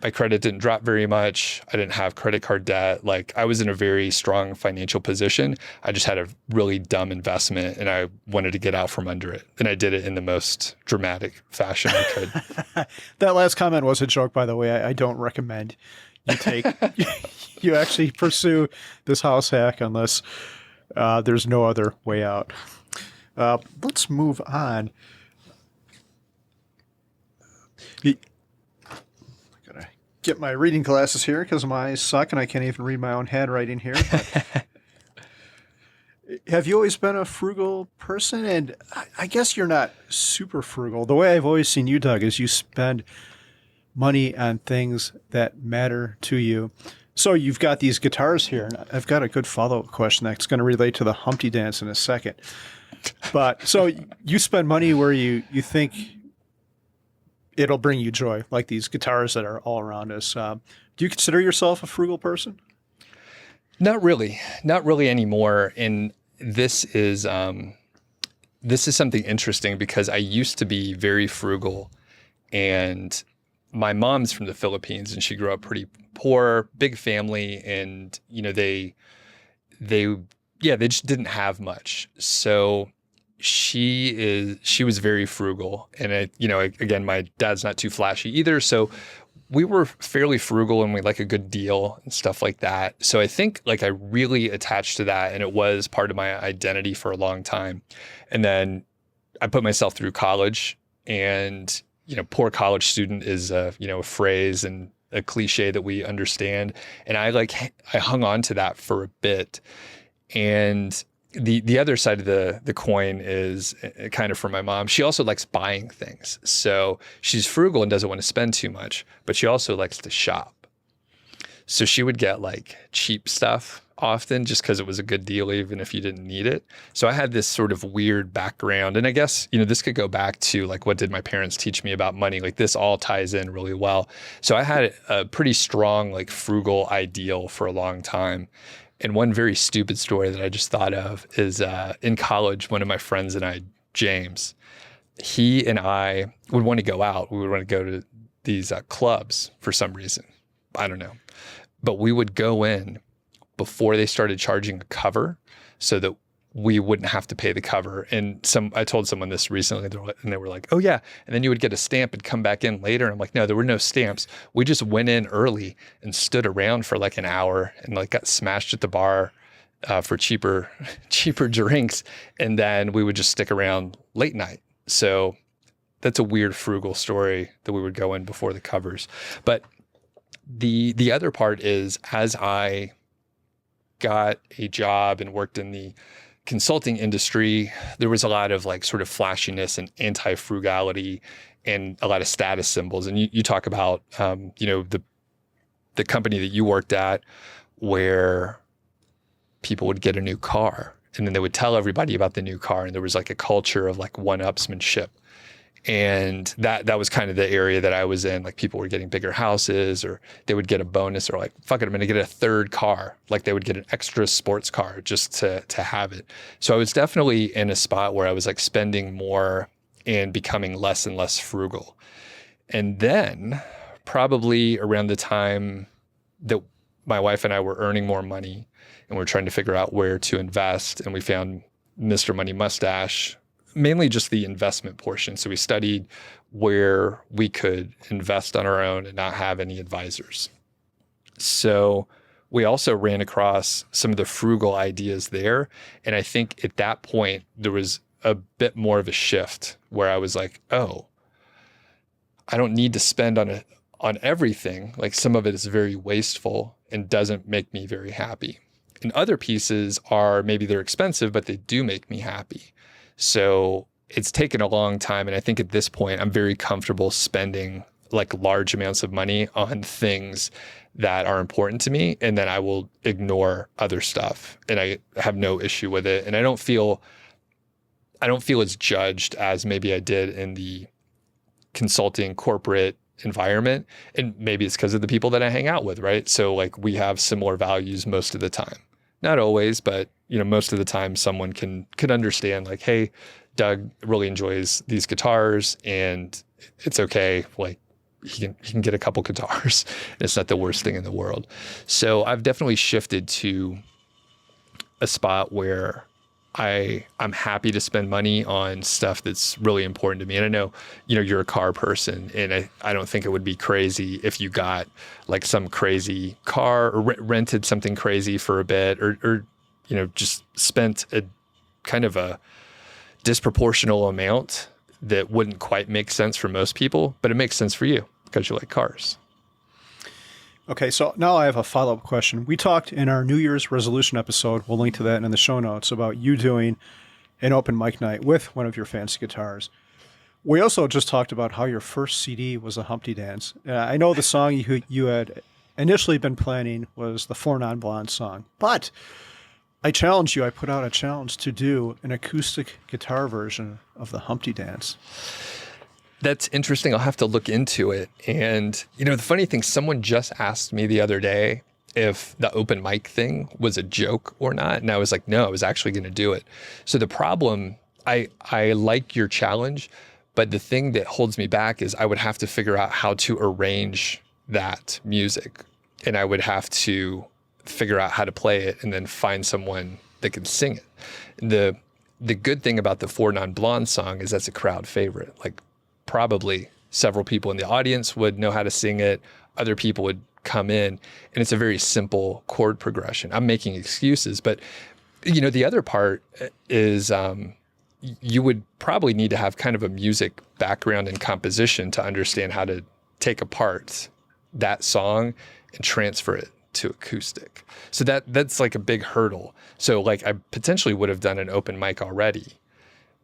my credit didn't drop very much. I didn't have credit card debt. Like, I was in a very strong financial position. I just had a really dumb investment, and I wanted to get out from under it. And I did it in the most dramatic fashion I could. That last comment was a joke, by the way. I don't recommend you you actually pursue this house hack unless there's no other way out. Let's move on. Get my reading glasses here because my eyes suck and I can't even read my own handwriting here. Have you always been a frugal person? And I guess you're not super frugal. The way I've always seen you, Doug, is you spend money on things that matter to you. So you've got these guitars here, and I've got a good follow-up question that's going to relate to the Humpty Dance in a second. But so you spend money where you think it'll bring you joy, like these guitars that are all around us. Do you consider yourself a frugal person? Not really anymore. And this is something interesting, because I used to be very frugal, and my mom's from the Philippines, and she grew up pretty poor, big family, and they just didn't have much. So she was very frugal, and again, my dad's not too flashy either. So we were fairly frugal, and we like a good deal and stuff like that. So I think like I really attached to that, and it was part of my identity for a long time. And then I put myself through college, and poor college student is a phrase and a cliche that we understand. And I hung on to that for a bit. And the other side of the coin is kind of for my mom. She also likes buying things. So she's frugal and doesn't want to spend too much, but she also likes to shop. So she would get like cheap stuff often just because it was a good deal, even if you didn't need it. So I had this sort of weird background. And I guess, this could go back to like, what did my parents teach me about money? Like this all ties in really well. So I had a pretty strong, like frugal ideal for a long time. And one very stupid story that I just thought of is in college, one of my friends and I, James, he and I would want to go out. We would want to go to these clubs for some reason. I don't know. But we would go in before they started charging a cover so that we wouldn't have to pay the cover. And I told someone this recently and they were like, oh yeah. And then you would get a stamp and come back in later. And I'm like, no, there were no stamps. We just went in early and stood around for like an hour and like got smashed at the bar for cheaper drinks. And then we would just stick around late night. So that's a weird frugal story that we would go in before the covers. But the other part is, as I got a job and worked in the consulting industry, there was a lot of like sort of flashiness and anti-frugality and a lot of status symbols. And you talk about, the company that you worked at where people would get a new car and then they would tell everybody about the new car. And there was like a culture of like one-upsmanship. And that was kind of the area that I was in. Like people were getting bigger houses, or they would get a bonus, or like, fuck it, I'm going to get a third car. Like they would get an extra sports car just to have it. So I was definitely in a spot where I was like spending more and becoming less and less frugal. And then probably around the time that my wife and I were earning more money and we're trying to figure out where to invest, and we found Mr. Money Mustache, mainly just the investment portion. So we studied where we could invest on our own and not have any advisors. So we also ran across some of the frugal ideas there. And I think at that point, there was a bit more of a shift where I was like, oh, I don't need to spend on everything. Like some of it is very wasteful and doesn't make me very happy. And other pieces are, maybe they're expensive, but they do make me happy. So it's taken a long time. And I think at this point, I'm very comfortable spending like large amounts of money on things that are important to me. And then I will ignore other stuff. And I have no issue with it. And I don't feel as judged as maybe I did in the consulting corporate environment. And maybe it's because of the people that I hang out with, right? So like we have similar values most of the time. Not always, but most of the time someone can understand like, hey, Doug really enjoys these guitars and it's okay. Like he can get a couple guitars. It's not the worst thing in the world. So I've definitely shifted to a spot where I'm happy to spend money on stuff that's really important to me. And I know, you're a car person, and I don't think it would be crazy if you got like some crazy car or rented something crazy for a bit, or just spent a kind of a disproportional amount that wouldn't quite make sense for most people, but it makes sense for you because you like cars. Okay, so now I have a follow-up question. We talked in our New Year's resolution episode, we'll link to that in the show notes, about you doing an open mic night with one of your fancy guitars. We also just talked about how your first CD was a Humpty Dance. I know the song you had initially been planning was the Four Non-Blondes song, but I challenged you, I put out a challenge to do an acoustic guitar version of the Humpty Dance. That's interesting. I'll have to look into it. And, the funny thing, someone just asked me the other day if the open mic thing was a joke or not. And I was like, no, I was actually going to do it. So the problem, I like your challenge, but the thing that holds me back is I would have to figure out how to arrange that music. And I would have to figure out how to play it and then find someone that can sing it. The good thing about the Four Non-Blondes song is that's a crowd favorite. Like, probably several people in the audience would know how to sing it. Other people would come in, and it's a very simple chord progression. I'm making excuses, but the other part is you would probably need to have kind of a music background and composition to understand how to take apart that song and transfer it to acoustic. So that's like a big hurdle. So like I potentially would have done an open mic already,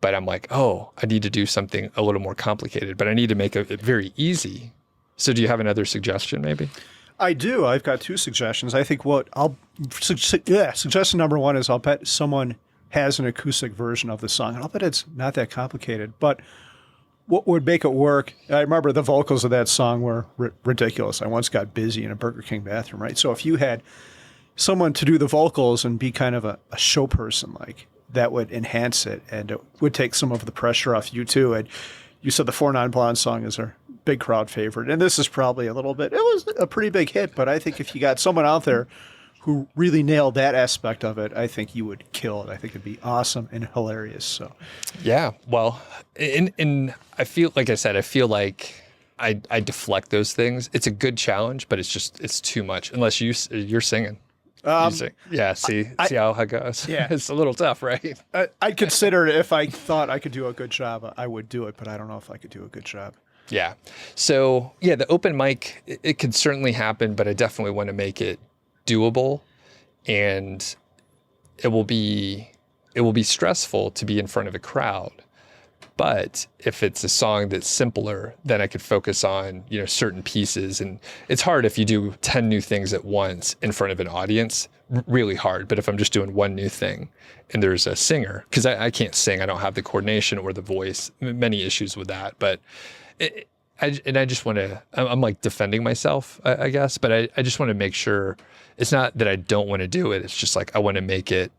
but I'm like, oh, I need to do something a little more complicated, but I need to make it very easy. So do you have another suggestion maybe? I do. I've got two suggestions. I think suggestion number one is I'll bet someone has an acoustic version of the song, and I'll bet it's not that complicated. But what would make it work, I remember the vocals of that song were ridiculous. I once got busy in a Burger King bathroom, right? So if you had someone to do the vocals and be kind of a show person, like, that would enhance it, and it would take some of the pressure off you too. And you said the 4 Non Blondes song is our big crowd favorite, and this is probably a little bit, it was a pretty big hit, but I think if you got someone out there who really nailed that aspect of it, I think you would kill it. I think it'd be awesome and hilarious. So, yeah, well, and I feel, like I said, I feel like I deflect those things. It's a good challenge, but it's too much unless you're singing. Yeah, see how it goes. Yeah. It's a little tough, right? I'd consider it. If I thought I could do a good job, I would do it, but I don't know if I could do a good job. Yeah. So yeah, the open mic, it could certainly happen, but I definitely want to make it doable, and it will be stressful to be in front of a crowd. But if it's a song that's simpler, then I could focus on, certain pieces. And it's hard if you do 10 new things at once in front of an audience, really hard. But if I'm just doing one new thing and there's a singer, because I can't sing, I don't have the coordination or the voice, many issues with that. But I just want to, I'm like defending myself, I guess, but I just want to make sure it's not that I don't want to do it. It's just like I want to make it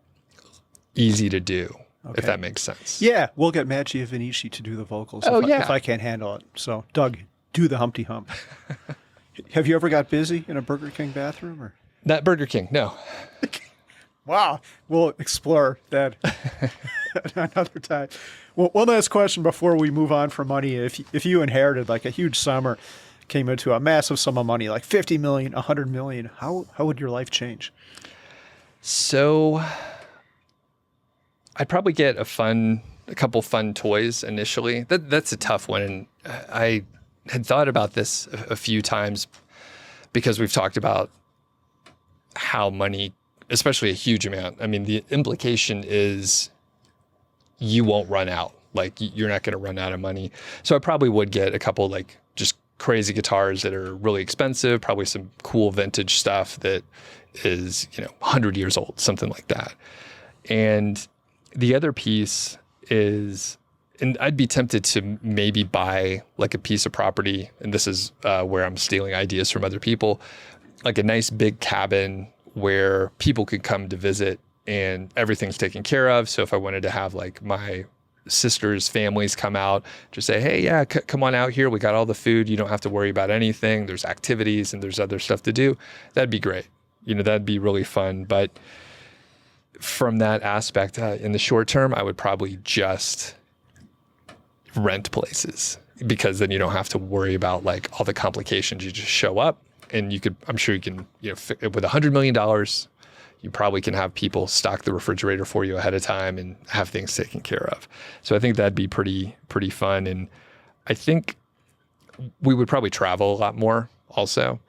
easy to do. Okay. If that makes sense. Yeah, we'll get Matt Giovanici to do the vocals if I can't handle it. So, Doug, do the Humpty Hump. Have you ever got busy in a Burger King bathroom? Or not Burger King, no. Wow, we'll explore that another time. Well, one last question before we move on from money. If you inherited like a huge summer, came into a massive sum of money, like 50 million, 100 million, how would your life change? So I'd probably get a couple fun toys initially. That's a tough one. And I had thought about this a few times because we've talked about how money, especially a huge amount. I mean, the implication is you won't run out. Like, you're not going to run out of money. So I probably would get a couple like just crazy guitars that are really expensive, probably some cool vintage stuff that is, 100 years old, something like that. And the other piece is, and I'd be tempted to maybe buy like a piece of property, and this is where I'm stealing ideas from other people, like a nice big cabin where people could come to visit and everything's taken care of. So if I wanted to have like my sister's families come out, just say, hey, yeah, come on out here. We got all the food. You don't have to worry about anything. There's activities and there's other stuff to do. That'd be great. That'd be really fun. But from that aspect, in the short term, I would probably just rent places, because then you don't have to worry about like all the complications. You just show up, and I'm sure you can, with $100 million, you probably can have people stock the refrigerator for you ahead of time and have things taken care of. So I think that'd be pretty fun. And I think we would probably travel a lot more also.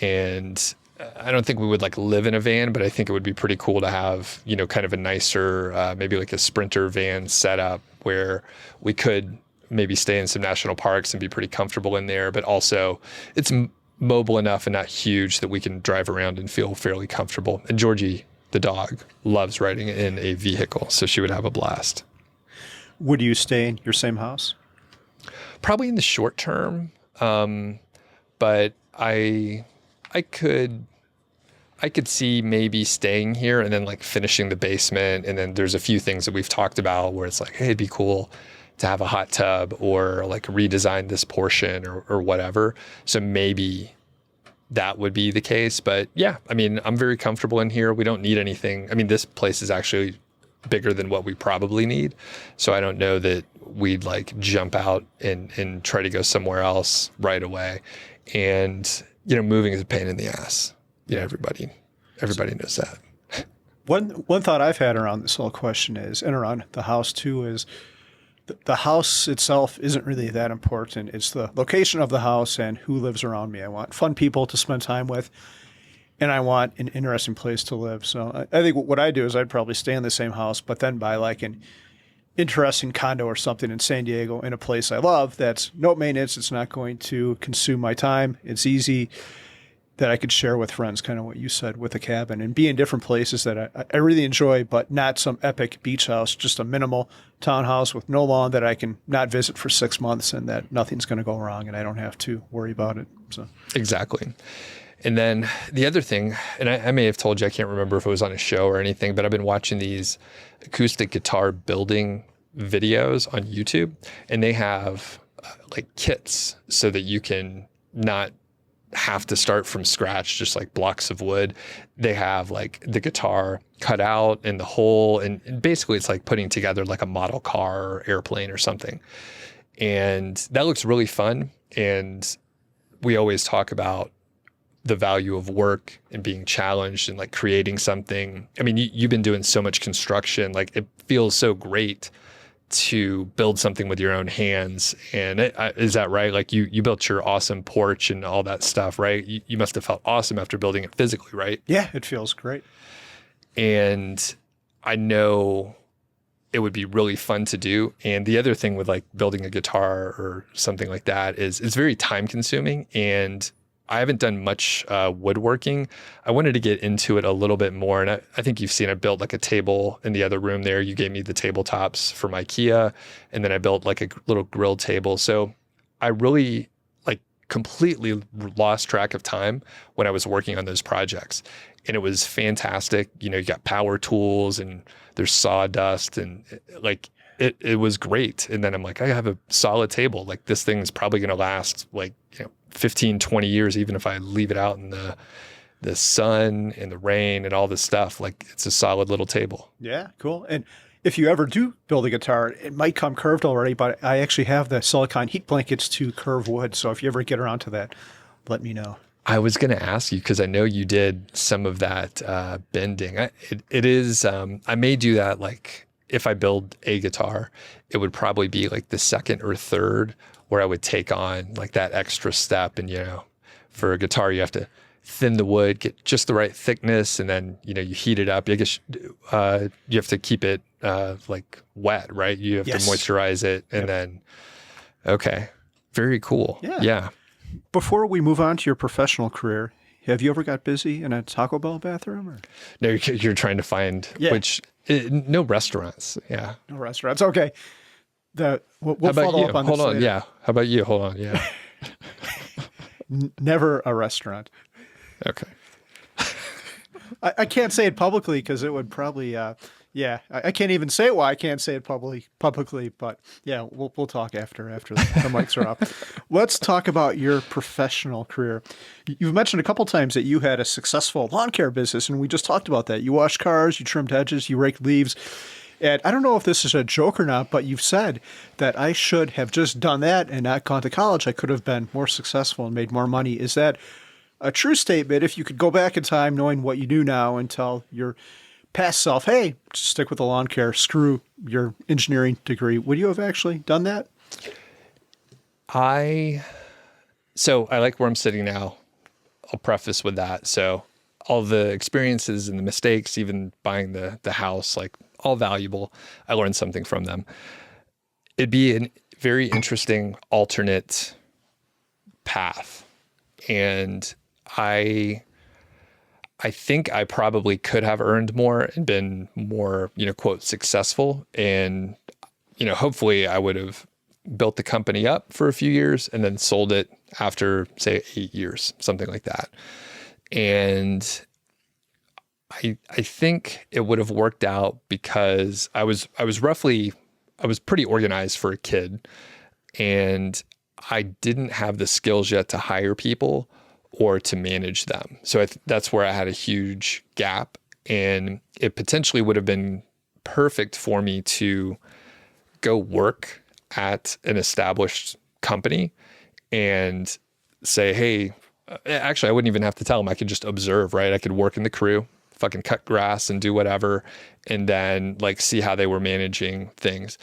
And I don't think we would like live in a van, but I think it would be pretty cool to have, kind of a nicer, maybe like a Sprinter van setup where we could maybe stay in some national parks and be pretty comfortable in there, but also it's mobile enough and not huge that we can drive around and feel fairly comfortable. And Georgie, the dog, loves riding in a vehicle, so she would have a blast. Would you stay in your same house? Probably in the short term, but I could see maybe staying here and then like finishing the basement. And then there's a few things that we've talked about where it's like, hey, it'd be cool to have a hot tub or like redesign this portion or whatever. So maybe that would be the case. But yeah, I mean, I'm very comfortable in here. We don't need anything. I mean, this place is actually bigger than what we probably need. So I don't know that we'd like jump out and try to go somewhere else right away. And moving is a pain in the ass. Everybody knows that. One thought I've had around this whole question is, and around the house too, is the house itself isn't really that important. It's the location of the house and who lives around me. I want fun people to spend time with. and I want an interesting place to live. So I think what I do is I'd probably stay in the same house, but then buy like an interesting condo or something in San Diego in a place I love that's no maintenance. It's not going to consume my time. It's easy, that I could share with friends, kind of what you said with a cabin, and be in different places that I really enjoy, but not some epic beach house, just a minimal townhouse with no lawn that I can not visit for 6 months and that nothing's going to go wrong and I don't have to worry about it. So Exactly. And then the other thing, and I may have told you, I can't remember if it was on a show or anything, but I've been watching these acoustic guitar building videos on YouTube, and they have like kits so that you can not have to start from scratch, just like blocks of wood. They have like the guitar cut out and the hole, and basically it's like putting together like a model car or airplane or something. And that looks really fun. And we always talk about the value of work and being challenged and like creating something. I mean, you've been doing so much construction, like it feels so great to build something with your own hands. And is that right? Like you built your awesome porch and all that stuff, right? You must have felt awesome after building it physically, right? yeah, it feels great. And I know it would be really fun to do. And the other thing with like building a guitar or something like that is it's very time consuming, and I haven't done much woodworking. I wanted to get into it a little bit more. And I think you've seen I built like a table in the other room there. You gave me the tabletops from IKEA. And then I built like a little grill table. So I really like completely lost track of time when I was working on those projects. And it was fantastic. You know, you got power tools and there's sawdust and like it was great. And then I'm like, I have a solid table. Like this thing is probably going to last like, 15, 20 years, even if I leave it out in the sun and the rain and all this stuff. Like it's a solid little table. Yeah, cool. And if you ever do build a guitar, it might come curved already, but I actually have the silicone heat blankets to curve wood. So if you ever get around to that, let me know. I was going to ask you, because I know you did some of that bending. It is, I may do that. Like if I build a guitar, it would probably be like the second or third where I would take on like that extra step. And, for a guitar, you have to thin the wood, get just the right thickness, and then, you heat it up. I guess you have to keep it like wet, right? You have Yes. to moisturize it. And then, okay, very cool. Yeah. Before we move on to your professional career, have you ever got busy in a Taco Bell bathroom? Or? No, you're trying to find no restaurants. Yeah. No restaurants. Okay. We'll How about follow you? up on Hold this on. later. Yeah. How about you? Hold on. Yeah. Never a restaurant. Okay. I can't say it publicly because it would probably, I can't even say why I can't say it publicly, but yeah, we'll talk after the mics are off. Let's talk about your professional career. You've mentioned a couple times that you had a successful lawn care business, and we just talked about that. You washed cars, you trimmed hedges, you raked leaves. And I don't know if this is a joke or not, but you've said that I should have just done that and not gone to college. I could have been more successful and made more money. Is that a true statement? If you could go back in time knowing what you do now and tell your past self, hey, just stick with the lawn care, screw your engineering degree, would you have actually done that? So I like where I'm sitting now. I'll preface with that. So all the experiences and the mistakes, even buying the house, like all valuable. I learned something from them. It'd be a very interesting alternate path. And I think I probably could have earned more and been more, quote, successful. And, hopefully I would have built the company up for a few years and then sold it after, say, 8 years, something like that. And I think it would have worked out because I was pretty organized for a kid, and I didn't have the skills yet to hire people or to manage them. So that's where I had a huge gap, and it potentially would have been perfect for me to go work at an established company and say, hey, actually, I wouldn't even have to tell them. I could just observe, right? I could work in the crew, fucking cut grass and do whatever, and then like see how they were managing things.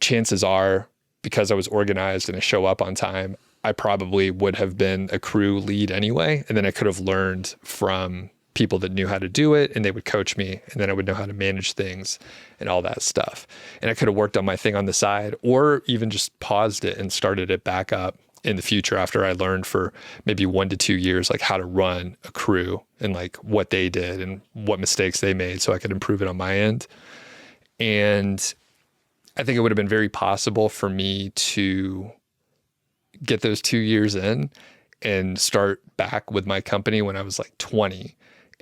Chances are, because I was organized and I show up on time, I probably would have been a crew lead anyway. And then I could have learned from people that knew how to do it, and they would coach me, and then I would know how to manage things and all that stuff. And I could have worked on my thing on the side, or even just paused it and started it back up in the future after I learned for maybe 1 to 2 years, like how to run a crew and like what they did and what mistakes they made so I could improve it on my end. And I think it would have been very possible for me to get those 2 years in and start back with my company when I was like 20.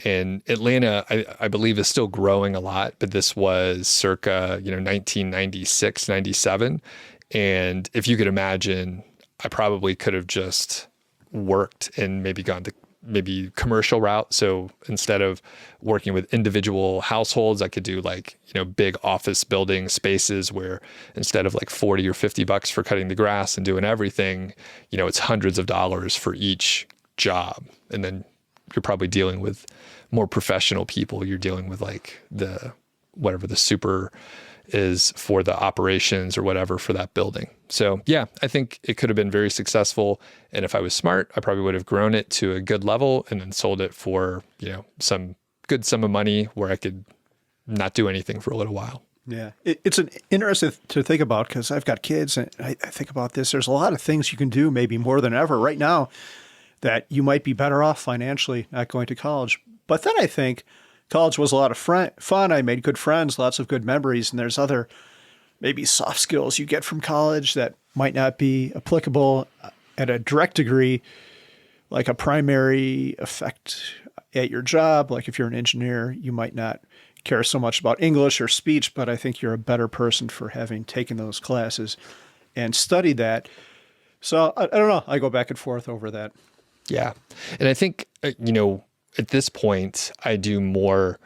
And Atlanta, I believe, is still growing a lot, but this was circa, 1996, 97. And if you could imagine, I probably could have just worked and maybe gone to maybe commercial route. So instead of working with individual households, I could do like, big office building spaces where instead of like 40 or $50 for cutting the grass and doing everything, it's hundreds of dollars for each job. And then you're probably dealing with more professional people. You're dealing with like whatever the super is for the operations or whatever for that building. So yeah, I think it could have been very successful. And if I was smart, I probably would have grown it to a good level and then sold it for, some good sum of money where I could not do anything for a little while. Yeah. It's an interesting to think about because I've got kids and I think about this. There's a lot of things you can do, maybe more than ever right now, that you might be better off financially not going to college. But then I think college was a lot of fun. I made good friends, lots of good memories, and there's other maybe soft skills you get from college that might not be applicable at a direct degree, like a primary effect at your job. Like if you're an engineer, you might not care so much about English or speech, but I think you're a better person for having taken those classes and studied that. So I don't know. I go back and forth over that. Yeah. And I think, at this point, I do more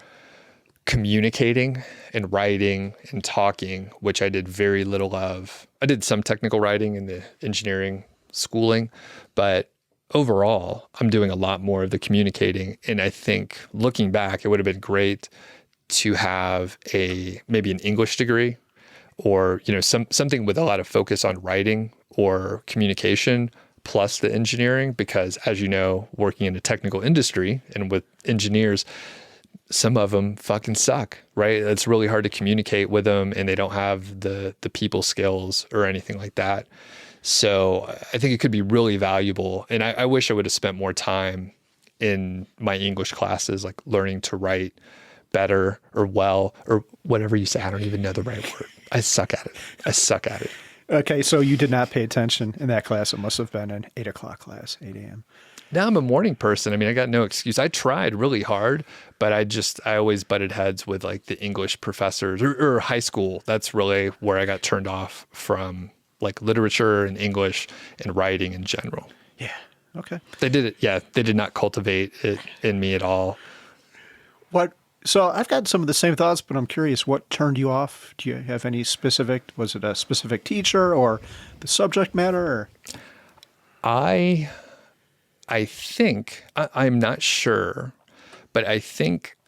communicating and writing and talking, which I did very little of. I did some technical writing in the engineering schooling, but overall, I'm doing a lot more of the communicating. And I think looking back, it would have been great to have maybe an English degree or, something with a lot of focus on writing or communication plus the engineering, because as you know, working in a technical industry and with engineers, some of them fucking suck, right? It's really hard to communicate with them and they don't have the people skills or anything like that. So I think it could be really valuable. And I wish I would have spent more time in my English classes, like learning to write better or well, or whatever you say. I don't even know the right word. I suck at it. Okay, so you did not pay attention in that class. It must have been an 8 o'clock class, 8 a.m. Now I'm a morning person. I mean, I got no excuse. I tried really hard, but I always butted heads with like the English professors or high school. That's really where I got turned off from like literature and English and writing in general. Yeah. Okay. They did it. Yeah. They did not cultivate it in me at all. So I've got some of the same thoughts, but I'm curious, what turned you off? Do you have any was it a specific teacher or the subject matter? Or? I think, I'm not sure, but I think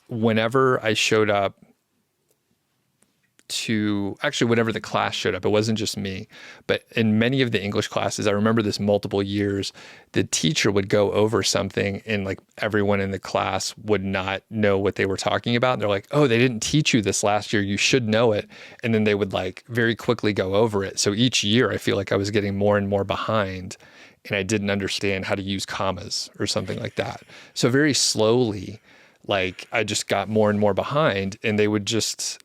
whenever I showed up whenever the class showed up, it wasn't just me, but in many of the English classes, I remember this multiple years, the teacher would go over something and like everyone in the class would not know what they were talking about. And they're like, oh, they didn't teach you this last year. You should know it. And then they would like very quickly go over it. So each year I feel like I was getting more and more behind and I didn't understand how to use commas or something like that. So very slowly, like I just got more and more behind and they would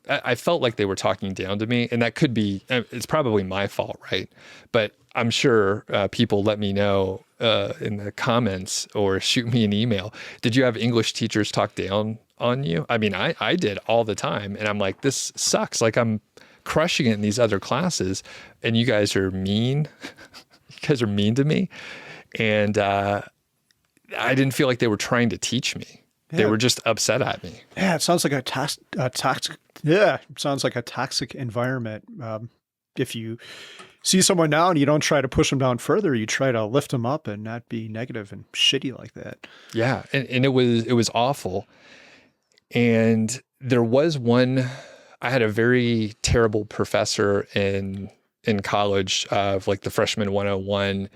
I felt like they were talking down to me, and that could be, it's probably my fault, right? But I'm sure people let me know in the comments or shoot me an email. Did you have English teachers talk down on you? I mean, I did all the time, and I'm like, this sucks. Like I'm crushing it in these other classes and you guys are mean. You guys are mean to me. And I didn't feel like they were trying to teach me. Yeah. They were just upset at me. Yeah, it sounds like a toxic. Yeah, it sounds like a toxic environment. If you see someone down, you don't try to push them down further. You try to lift them up and not be negative and shitty like that. Yeah, and it was awful. And there was I had a very terrible professor in in college of like the freshman 101.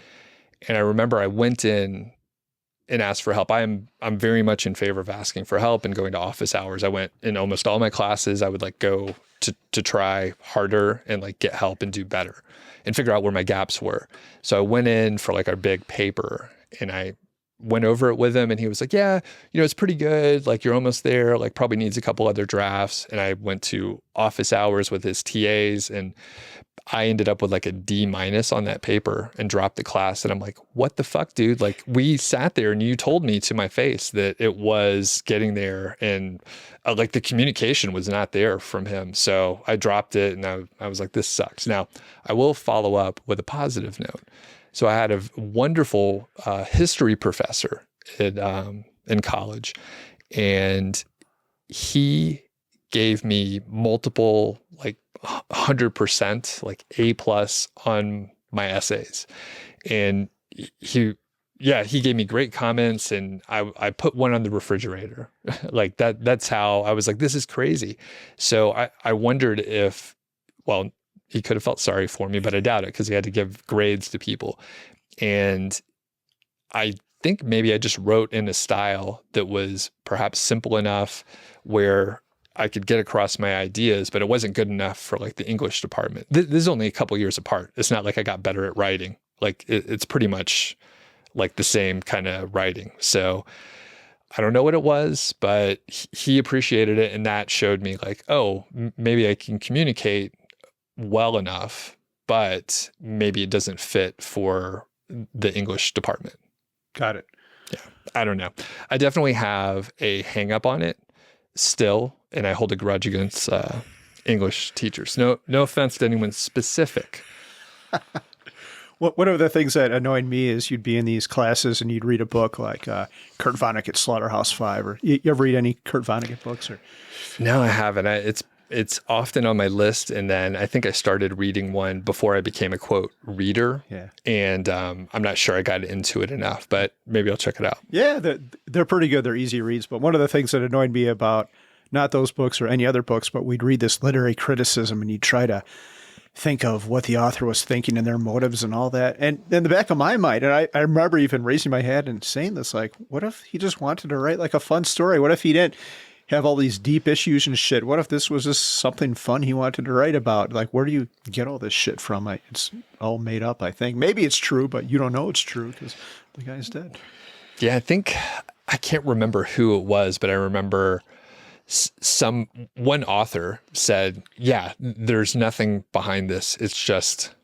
And I remember I went in and asked for help. I'm very much in favor of asking for help and going to office hours. I went in almost all my classes. I would like go to try harder and like get help and do better and figure out where my gaps were. So I went in for like our big paper and I went over it with him and he was like, yeah, it's pretty good. Like you're almost there, like probably needs a couple other drafts. And I went to office hours with his TAs and I ended up with like a D- on that paper and dropped the class. And I'm like, what the fuck, dude? Like we sat there and you told me to my face that it was getting there and like the communication was not there from him. So I dropped it and I was like, this sucks. Now I will follow up with a positive note. So I had a wonderful history professor in college, and he gave me multiple like 100% like A+ on my essays, and he gave me great comments, and I put one on the refrigerator like that. That's how I was like, this is crazy. So I wondered if, well, he could have felt sorry for me, but I doubt it because he had to give grades to people. And I think maybe I just wrote in a style that was perhaps simple enough where I could get across my ideas, but it wasn't good enough for like the English department. This is only a couple years apart. It's not like I got better at writing. Like it's pretty much like the same kind of writing. So I don't know what it was, but he appreciated it. And that showed me like, oh, maybe I can communicate well enough, but maybe it doesn't fit for the English department. Got it. Yeah. I don't know. I definitely have a hang up on it still, and I hold a grudge against English teachers. No offense to anyone specific. One of the things that annoyed me is you'd be in these classes and you'd read a book like Kurt Vonnegut's Slaughterhouse-Five, or you ever read any Kurt Vonnegut books? Or No, I haven't. It's often on my list, and then I think I started reading one before I became a quote reader. Yeah, and I'm not sure I got into it enough, but maybe I'll check it out. Yeah, they're pretty good. They're easy reads. But one of the things that annoyed me about not those books or any other books, but we'd read this literary criticism and you'd try to think of what the author was thinking and their motives and all that. And in the back of my mind, and I remember even raising my hand and saying this, like, what if he just wanted to write like a fun story? What if he didn't have all these deep issues and shit? What if this was just something fun he wanted to write about? Like, where do you get all this shit from? It's all made up, I think. Maybe it's true, but you don't know it's true because the guy's dead. Yeah, I can't remember who it was, but I remember one author said, yeah, there's nothing behind this. It's just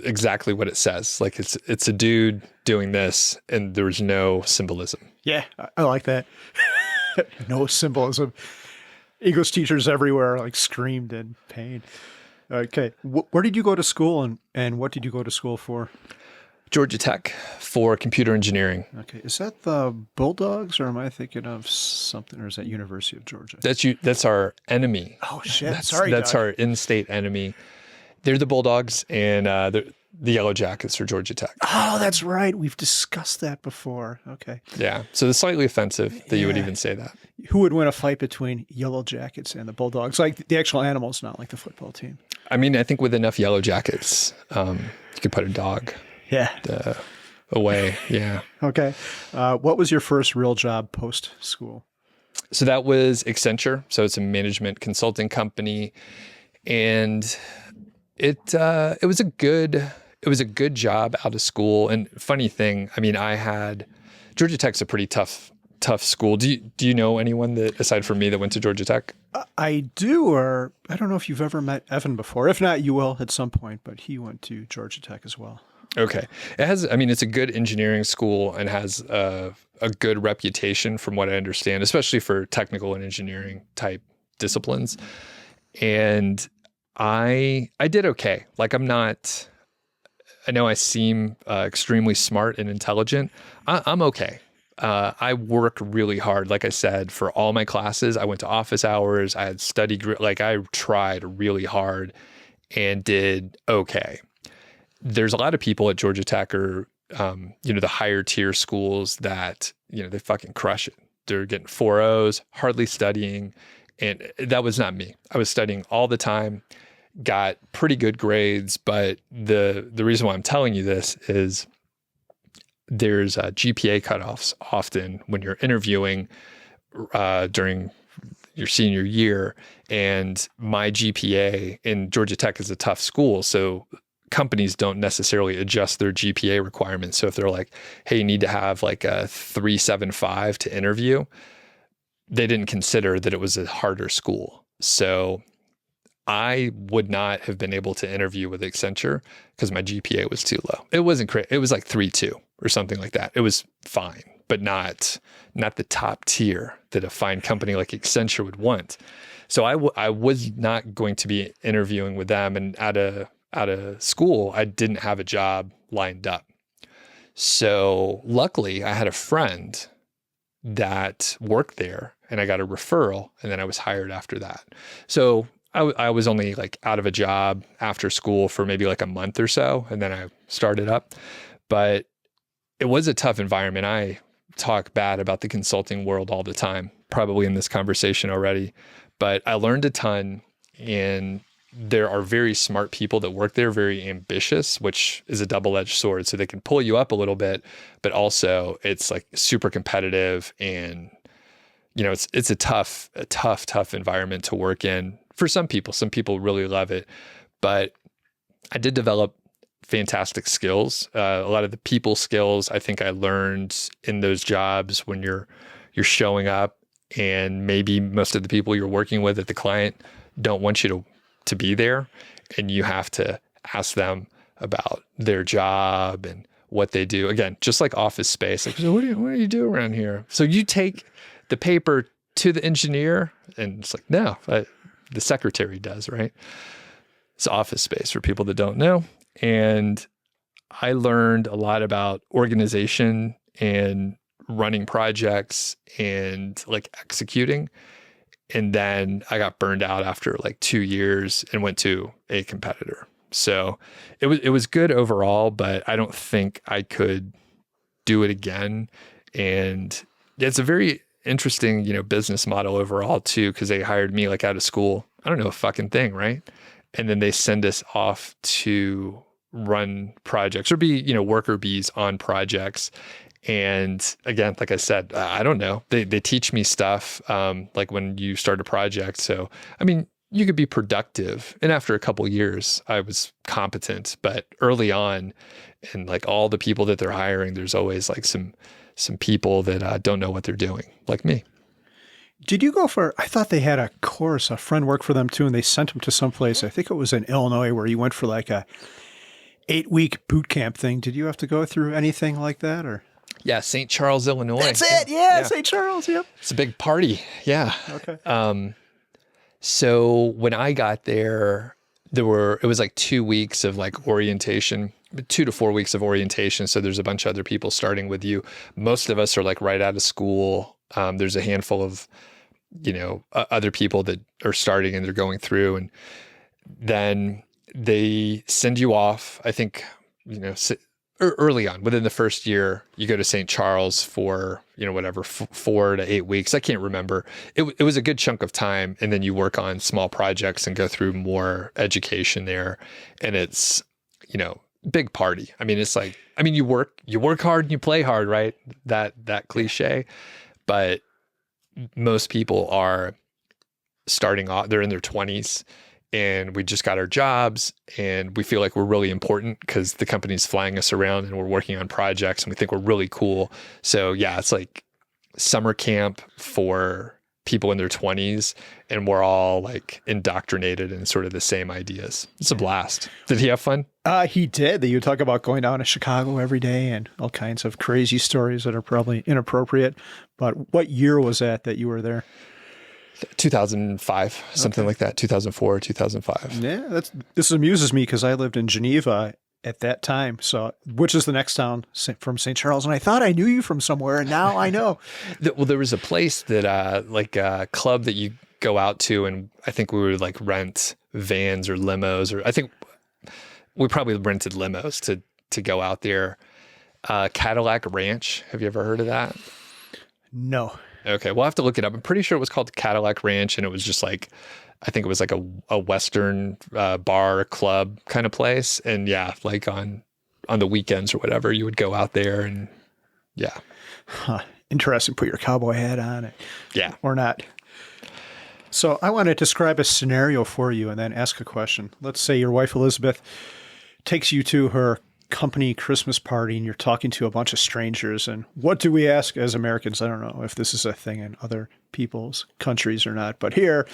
exactly what it says. Like it's a dude doing this and there's no symbolism. Yeah, I like that. No symbolism. English teachers everywhere like screamed in pain. Okay. Where did you go to school and what did you go to school for? Georgia Tech for computer engineering. Okay. Is that the Bulldogs or am I thinking of something, or is that University of Georgia? That's our enemy. Oh shit. Sorry, that's Doug. our in-state enemy. They're the Bulldogs and the Yellow Jackets for Georgia Tech. Oh, that's right. We've discussed that before. Okay. Yeah. So it's slightly offensive that you would even say that. Who would win a fight between Yellow Jackets and the Bulldogs? Like the actual animals, not like the football team. I mean, I think with enough Yellow Jackets, you could put a dog away. Yeah. Okay. What was your first real job post-school? So that was Accenture. So it's a management consulting company. And it was a good job out of school. And funny thing, I mean, Georgia Tech's a pretty tough school. Do you know anyone that, aside from me, that went to Georgia Tech? I do, or I don't know if you've ever met Evan before. If not, you will at some point, but he went to Georgia Tech as well. Okay. It's a good engineering school and has a good reputation from what I understand, especially for technical and engineering type disciplines. And I did okay. Like I know I seem extremely smart and intelligent. I'm okay. I work really hard. Like I said, for all my classes, I went to office hours. I had studied, like I tried really hard and did okay. There's a lot of people at Georgia Tech or, the higher tier schools that, they fucking crush it. They're getting 4.0s, hardly studying. And that was not me. I was studying all the time. got pretty good grades, but the reason why I'm telling you this is there's GPA cutoffs often when you're interviewing during your senior year. And my GPA in Georgia Tech is a tough school, so companies don't necessarily adjust their GPA requirements. So if they're like, hey, you need to have like a 3.75 to interview, they didn't consider that it was a harder school. So I would not have been able to interview with Accenture because my GPA was too low. It wasn't great. It was like 3.2 or something like that. It was fine, but not the top tier that a fine company like Accenture would want. So I was not going to be interviewing with them, and out of school, I didn't have a job lined up. So luckily, I had a friend that worked there, and I got a referral, and then I was hired after that. So I was only like out of a job after school for maybe like a month or so, and then I started up. But it was a tough environment. I talk bad about the consulting world all the time, probably in this conversation already, but I learned a ton, and there are very smart people that work there, very ambitious, which is a double-edged sword. So they can pull you up a little bit, but also it's like super competitive, and it's a tough environment to work in for some people. Some people really love it, but I did develop fantastic skills. A lot of the people skills I think I learned in those jobs when you're showing up, and maybe most of the people you're working with at the client don't want you to be there, and you have to ask them about their job and what they do. Again, just like Office Space. Like, so what do you do around here? So you take the paper to the engineer, and it's like, no, the secretary does, right? It's Office Space for people that don't know. And I learned a lot about organization and running projects and like executing. And then I got burned out after like 2 years and went to a competitor. So it was good overall, but I don't think I could do it again. And it's a very interesting, business model overall too, because they hired me like out of school. I don't know a fucking thing, right? And then they send us off to run projects or be, worker bees on projects. And again, like I said, I don't know. They teach me stuff like when you start a project. So, I mean, you could be productive. And after a couple of years, I was competent. But early on, and like all the people that they're hiring, there's always like some people that don't know what they're doing, like me. Did you go I thought they had a course, a friend worked for them too, and they sent him to someplace, I think it was in Illinois, where you went for like a 8-week boot camp thing. Did you have to go through anything like that, or? Yeah, St. Charles, Illinois. That's it. Yeah, St. Charles. Yep. It's a big party. Yeah. Okay. So when I got there, it was like 2 weeks of like orientation, 2 to 4 weeks of orientation. So there's a bunch of other people starting with you. Most of us are like right out of school. There's a handful of, other people that are starting and they're going through, and then they send you off. I think, early on, within the first year, you go to St. Charles for, 4 to 8 weeks. I can't remember. It was a good chunk of time. And then you work on small projects and go through more education there. And it's, big party. I mean, it's like, you work hard and you play hard, right? That cliche. But most people are starting off, they're in their 20s. And we just got our jobs, and we feel like we're really important because the company's flying us around and we're working on projects and we think we're really cool. So yeah, it's like summer camp for people in their 20s, and we're all like indoctrinated in sort of the same ideas. It's a blast. Did he have fun? He did. You talk about going down to Chicago every day and all kinds of crazy stories that are probably inappropriate. But what year was that you were there? 2005, something like that. 2004, 2005. Yeah, this amuses me because I lived in Geneva at that time. So, which is the next town from St. Charles, and I thought I knew you from somewhere, and now I know. Well, there was a place that, like a club that you go out to, and I think we would like rent vans or limos, or I think we probably rented limos to go out there. Cadillac Ranch. Have you ever heard of that? No. Okay, we'll have to look it up. I'm pretty sure it was called Cadillac Ranch, and it was just like I think it was like a Western bar club kind of place. And yeah, like on the weekends or whatever, you would go out there and yeah. Huh. Interesting. Put your cowboy hat on it. Yeah. Or not. So I want to describe a scenario for you and then ask a question. Let's say your wife, Elizabeth, takes you to her company Christmas party and you're talking to a bunch of strangers. And what do we ask as Americans? I don't know if this is a thing in other people's countries or not, but here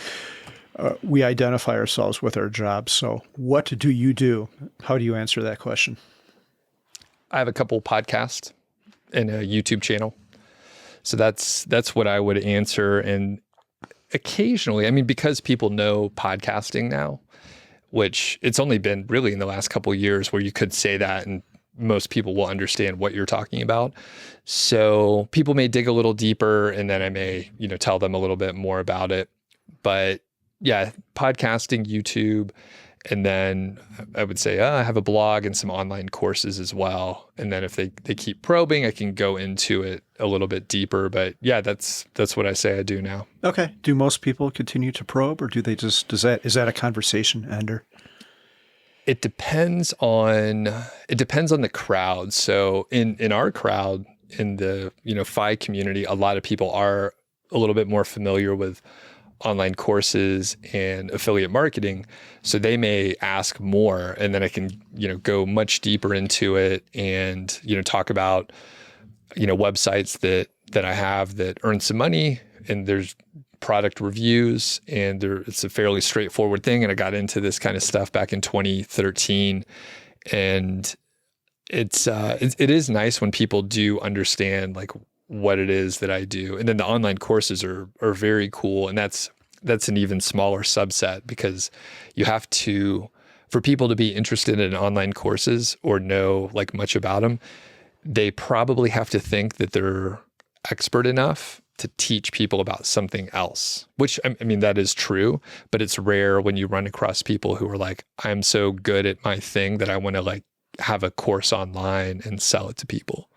we identify ourselves with our jobs. So what do you do? How do you answer that question? I have a couple podcasts and a YouTube channel. So that's what I would answer. And occasionally, I mean, because people know podcasting now, which it's only been really in the last couple of years where you could say that and most people will understand what you're talking about. So people may dig a little deeper and then I may, tell them a little bit more about it. But yeah, podcasting, YouTube, and then I would say, I have a blog and some online courses as well. And then if they keep probing, I can go into it a little bit deeper. But yeah, that's what I say I do now. Okay. Do most people continue to probe or do they just, is that a conversation ender? It depends on the crowd. So in our crowd, in the, Fi community, a lot of people are a little bit more familiar with online courses and affiliate marketing. So they may ask more and then I can, go much deeper into it and, talk about, websites that I have that earn some money and there's product reviews and it's a fairly straightforward thing. And I got into this kind of stuff back in 2013 and it is nice when people do understand like what it is that I do. And then the online courses are very cool. And that's an even smaller subset because you have to, for people to be interested in online courses or know like much about them, they probably have to think that they're expert enough to teach people about something else, which I mean, that is true, but it's rare when you run across people who are like, I'm so good at my thing that I want to like have a course online and sell it to people.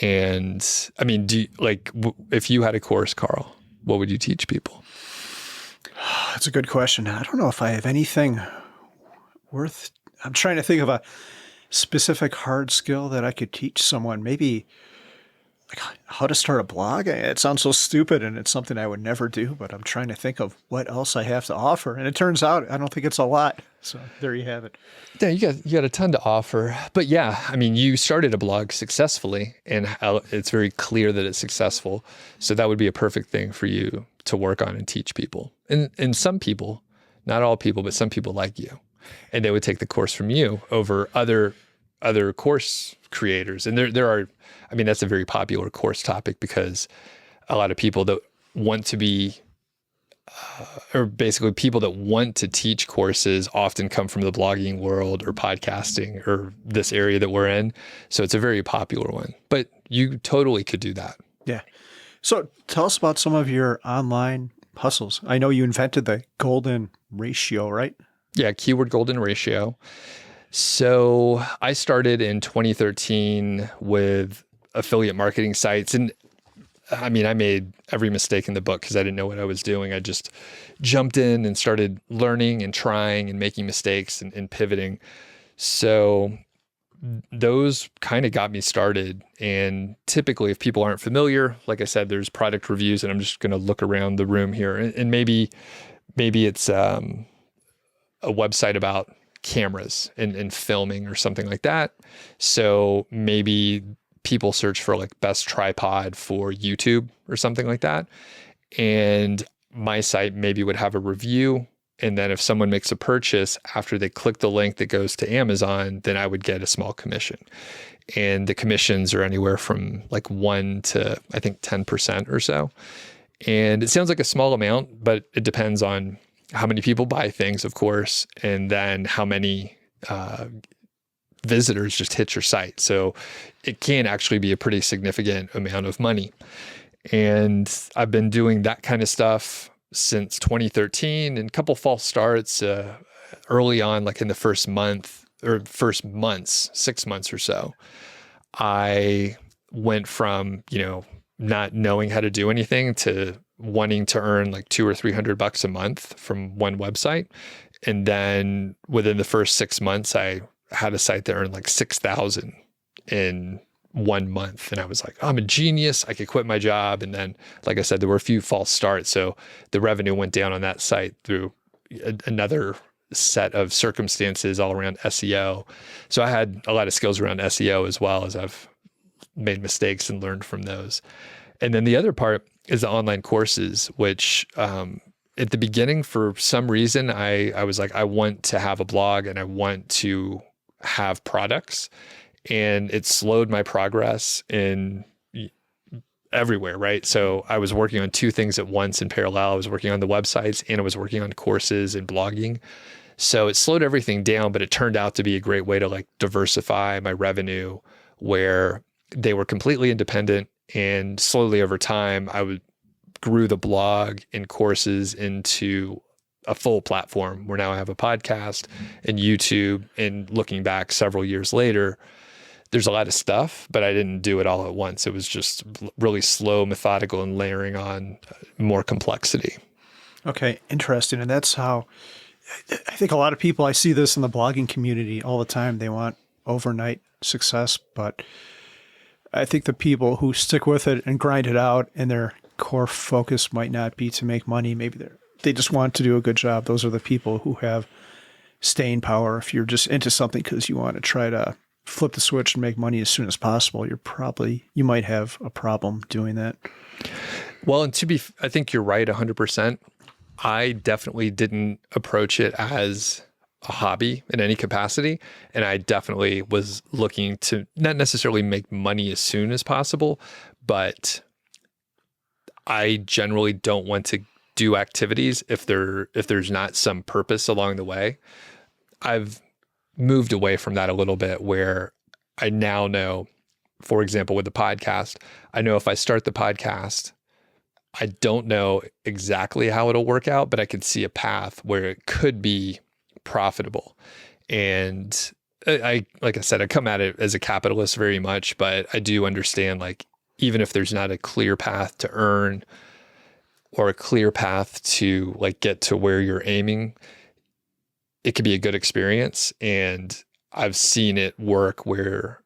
And I mean, if you had a course, Carl, what would you teach people? That's a good question. I don't know if I have anything I'm trying to think of a specific hard skill that I could teach someone. Maybe like how to start a blog. It sounds so stupid and it's something I would never do, but I'm trying to think of what else I have to offer. And it turns out I don't think it's a lot. So there you have it. Yeah, you got a ton to offer. But yeah, I mean, you started a blog successfully and it's very clear that it's successful. So that would be a perfect thing for you to work on and teach people. And some people, not all people, but some people like you. And they would take the course from you over other course creators. And there are, I mean, that's a very popular course topic because a lot of people that want to be, or basically people that want to teach courses often come from the blogging world or podcasting or this area that we're in. So it's a very popular one, but you totally could do that. Yeah. So tell us about some of your online hustles. I know you invented the golden ratio, right? Yeah, keyword golden ratio. So I started in 2013 with affiliate marketing sites. And I mean, I made every mistake in the book because I didn't know what I was doing. I just jumped in and started learning and trying and making mistakes and pivoting. So those kind of got me started. And typically if people aren't familiar, like I said, there's product reviews and I'm just going to look around the room here and maybe it's a website about cameras and filming or something like that. So maybe people search for like best tripod for YouTube or something like that. And my site maybe would have a review. And then if someone makes a purchase after they click the link that goes to Amazon, then I would get a small commission. And the commissions are anywhere from like 1 to I think 10% or so. And it sounds like a small amount, but it depends on how many people buy things, of course, and then how many visitors just hit your site. So it can actually be a pretty significant amount of money. And I've been doing that kind of stuff since 2013 and a couple false starts early on, like in the first months, 6 months or so. I went from, not knowing how to do anything to wanting to earn like $200 or $300 a month from one website. And then within the first 6 months, I had a site that earned like 6,000 in 1 month. And I was like, I'm a genius. I could quit my job. And then, like I said, there were a few false starts. So the revenue went down on that site through another set of circumstances all around SEO. So I had a lot of skills around SEO as well, as I've made mistakes and learned from those. And then the other part is the online courses, which at the beginning, for some reason, I was like, I want to have a blog and I want to have products. And it slowed my progress in everywhere, right? So I was working on two things at once in parallel. I was working on the websites and I was working on courses and blogging. So it slowed everything down, but it turned out to be a great way to like diversify my revenue, where they were completely independent. And slowly over time, grew the blog and courses into a full platform where now I have a podcast and YouTube. And looking back several years later, there's a lot of stuff, but I didn't do it all at once. It was just really slow, methodical, and layering on more complexity. Okay, interesting. And that's how I think a lot of people, I see this in the blogging community all the time. They want overnight success, but I think the people who stick with it and grind it out, and their core focus might not be to make money. Maybe they just want to do a good job. Those are the people who have staying power. If you're just into something because you want to try to flip the switch and make money as soon as possible, you might have a problem doing that. Well, and I think you're right 100%. I definitely didn't approach it as a hobby in any capacity. And I definitely was looking to not necessarily make money as soon as possible, but I generally don't want to do activities if there's not some purpose along the way. I've moved away from that a little bit, where I now know, for example, with the podcast, I know if I start the podcast, I don't know exactly how it'll work out, but I can see a path where it could be profitable. And like I said, I come at it as a capitalist very much, but I do understand, like, even if there's not a clear path to earn or a clear path to like get to where you're aiming, it could be a good experience. And I've seen it work where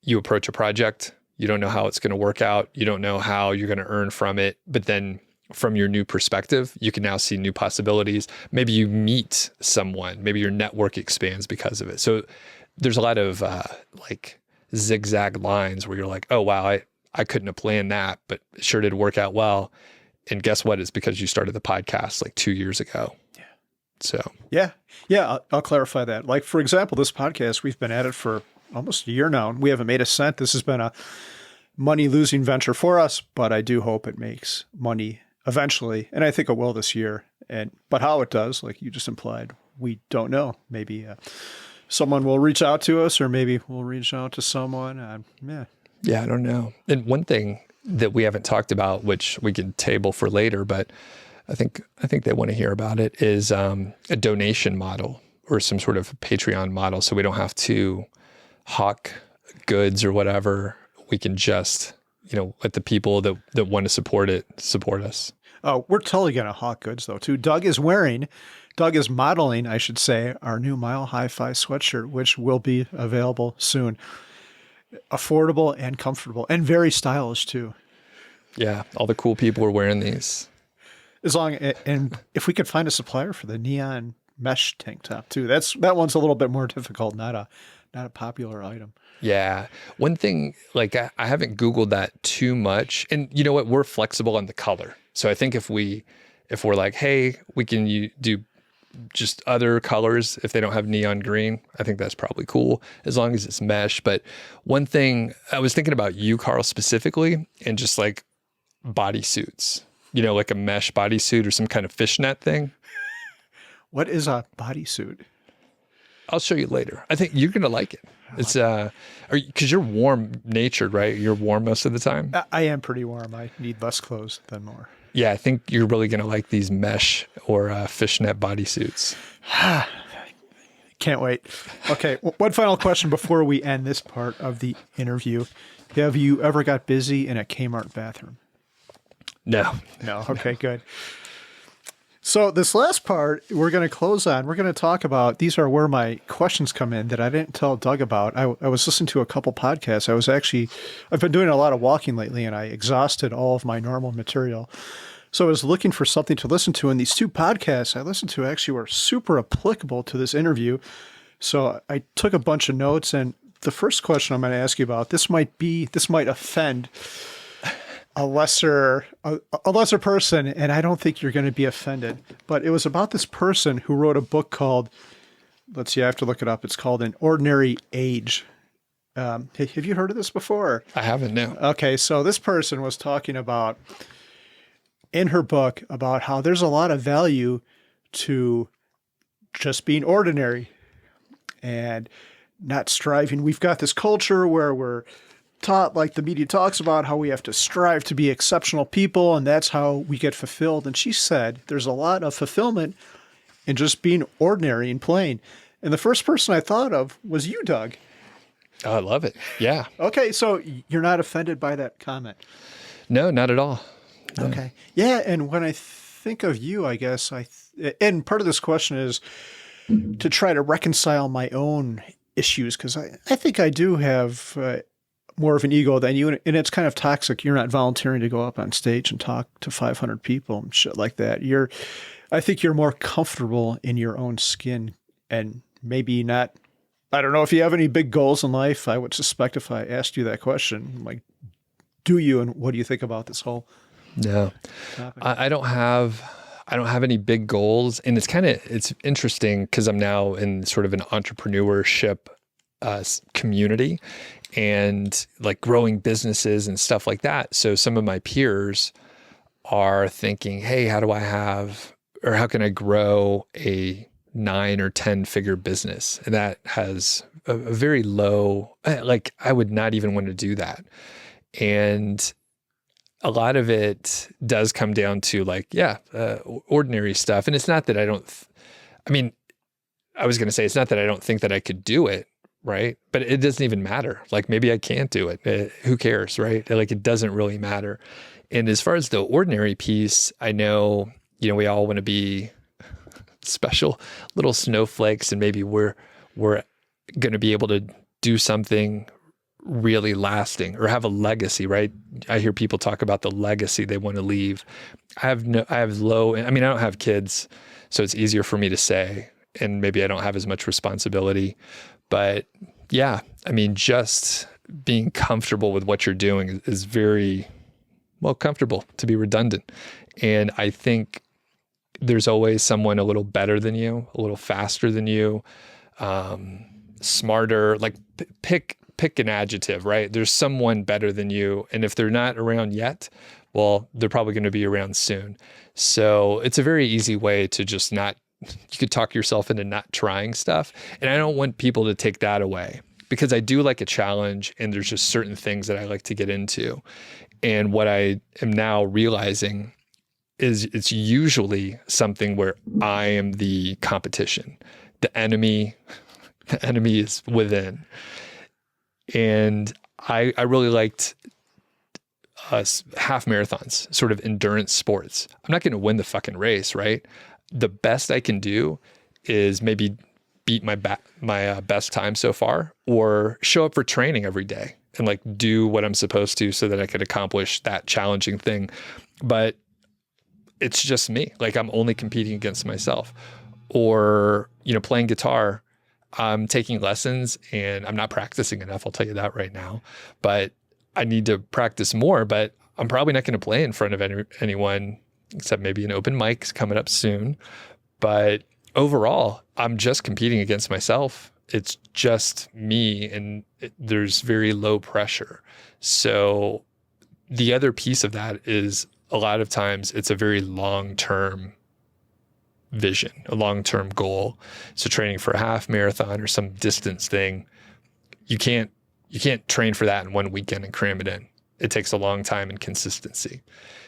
you approach a project, you don't know how it's going to work out, you don't know how you're going to earn from it, but then from your new perspective, you can now see new possibilities. Maybe you meet someone, maybe your network expands because of it. So there's a lot of like zigzag lines where you're like, oh, wow, I couldn't have planned that, but it sure did work out well. And guess what? It's because you started the podcast like 2 years ago. Yeah. So. Yeah. I'll clarify that. Like, for example, this podcast, we've been at it for almost a year now, and we haven't made a cent. This has been a money-losing venture for us, but I do hope it makes money eventually, and I think it will this year. But how it does, like you just implied, we don't know. Maybe someone will reach out to us, or maybe we'll reach out to someone. Yeah, I don't know. And one thing that we haven't talked about, which we can table for later, but I think they want to hear about it, is a donation model or some sort of Patreon model, so we don't have to hawk goods or whatever. We can just, let the people that want to support us. Oh, we're totally going to hawk goods though too. Doug is modeling, I should say, our new MHFi sweatshirt, which will be available soon. Affordable and comfortable and very stylish too. Yeah, all the cool people are wearing these. And if we could find a supplier for the neon mesh tank top too, that one's a little bit more difficult, not a popular item. Yeah. One thing, like I haven't Googled that too much, and you know what? We're flexible on the color. So I think if we're like, hey, we can do just other colors if they don't have neon green, I think that's probably cool as long as it's mesh. But one thing I was thinking about you, Carl, specifically, and just like bodysuits, like a mesh bodysuit or some kind of fishnet thing. What is a bodysuit? I'll show you later. I think you're going to like it. It's because you're warm natured, right? You're warm most of the time. I am pretty warm. I need less clothes than more. Yeah, I think you're really going to like these mesh or fishnet bodysuits. Can't wait. Okay, one final question before we end this part of the interview. Have you ever got busy in a Kmart bathroom? No. No. Okay, good. So this last part we're going to close on. We're going to talk about, these are where my questions come in that I didn't tell Doug about. I was listening to a couple podcasts. I've been doing a lot of walking lately, and I exhausted all of my normal material. So I was looking for something to listen to, and these two podcasts I listened to actually were super applicable to this interview. So I took a bunch of notes, and the first question I'm going to ask you about, this might offend a lesser person, and I don't think you're going to be offended. But it was about this person who wrote a book called, let's see, I have to look it up. It's called An Ordinary Age. Have you heard of this before? I haven't, no. Okay, so this person was talking about, in her book, about how there's a lot of value to just being ordinary and not striving. We've got this culture where we're taught, like the media talks about, how we have to strive to be exceptional people, and that's how we get fulfilled. And she said there's a lot of fulfillment in just being ordinary and plain. And the first person I thought of was you, Doug. Oh, I love it. Yeah. Okay, so you're not offended by that comment? No, not at all. No. Okay. Yeah, and when I think of you, I guess and part of this question is to try to reconcile my own issues, because I think I do have more of an ego than you, and it's kind of toxic. You're not volunteering to go up on stage and talk to 500 people and shit like that. I think you're more comfortable in your own skin, and maybe not. I don't know if you have any big goals in life. I would suspect if I asked you that question, like, do you, and what do you think about this whole topic? I don't have any big goals, and it's interesting because I'm now in sort of an entrepreneurship community and like growing businesses and stuff like that. So some of my peers are thinking, hey, how can I grow a 9 or 10 figure business? And that has a very low, like I would not even want to do that. And a lot of it does come down to like, ordinary stuff. And it's not that I was going to say, it's not that I don't think that I could do it, right? But it doesn't even matter. Like maybe I can't do it. Who cares, right? Like it doesn't really matter. And as far as the ordinary piece, I know, we all want to be special little snowflakes, and maybe we're going to be able to do something really lasting or have a legacy, right? I hear people talk about the legacy they want to leave. I don't have kids, so it's easier for me to say, and maybe I don't have as much responsibility, but yeah, just being comfortable with what you're doing is very comfortable, to be redundant. And I think there's always someone a little better than you, a little faster than you, smarter, like pick an adjective, right? There's someone better than you. And if they're not around yet, well, they're probably going to be around soon. So it's a very easy way to just you could talk yourself into not trying stuff. And I don't want people to take that away, because I do like a challenge, and there's just certain things that I like to get into. And what I am now realizing is it's usually something where I am the competition. The enemy is within. And I really liked half marathons, sort of endurance sports. I'm not going to win the fucking race, right? The best I can do is maybe beat my best time so far, or show up for training every day and like do what I'm supposed to so that I could accomplish that challenging thing. But it's just me. Like I'm only competing against myself. Or, playing guitar, I'm taking lessons and I'm not practicing enough. I'll tell you that right now, but I need to practice more. But I'm probably not going to play in front of anyone, except maybe an open mic's coming up soon. But overall, I'm just competing against myself. It's just me, and there's very low pressure. So the other piece of that is a lot of times it's a very long-term vision, a long-term goal. So training for a half marathon or some distance thing, you can't train for that in one weekend and cram it in. It takes a long time and consistency.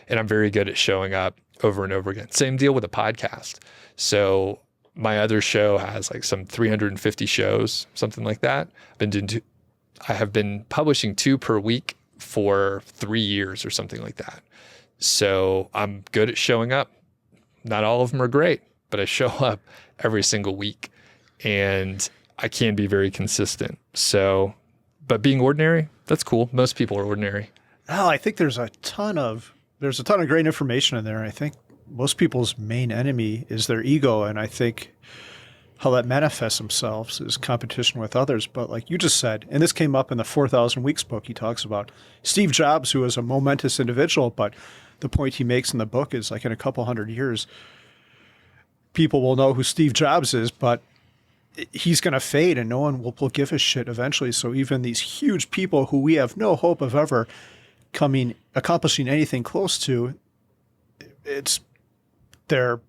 And I'm very good at showing up over and over again. Same deal with a podcast. So my other show has like some 350 shows, something like that. I have been publishing 2 per week for 3 years or something like that. So I'm good at showing up. Not all of them are great, but I show up every single week and I can be very consistent. So, but being ordinary, that's cool. Most people are ordinary. Oh, I think there's a ton of great information in there. I think most people's main enemy is their ego, and I think how that manifests themselves is competition with others. But like you just said, and this came up in the 4,000 Weeks book, he talks about Steve Jobs, who was a momentous individual, but the point he makes in the book is like in a couple hundred years, people will know who Steve Jobs is, but he's going to fade and no one will give a shit eventually. So even these huge people who we have no hope of ever accomplishing anything close to, it's their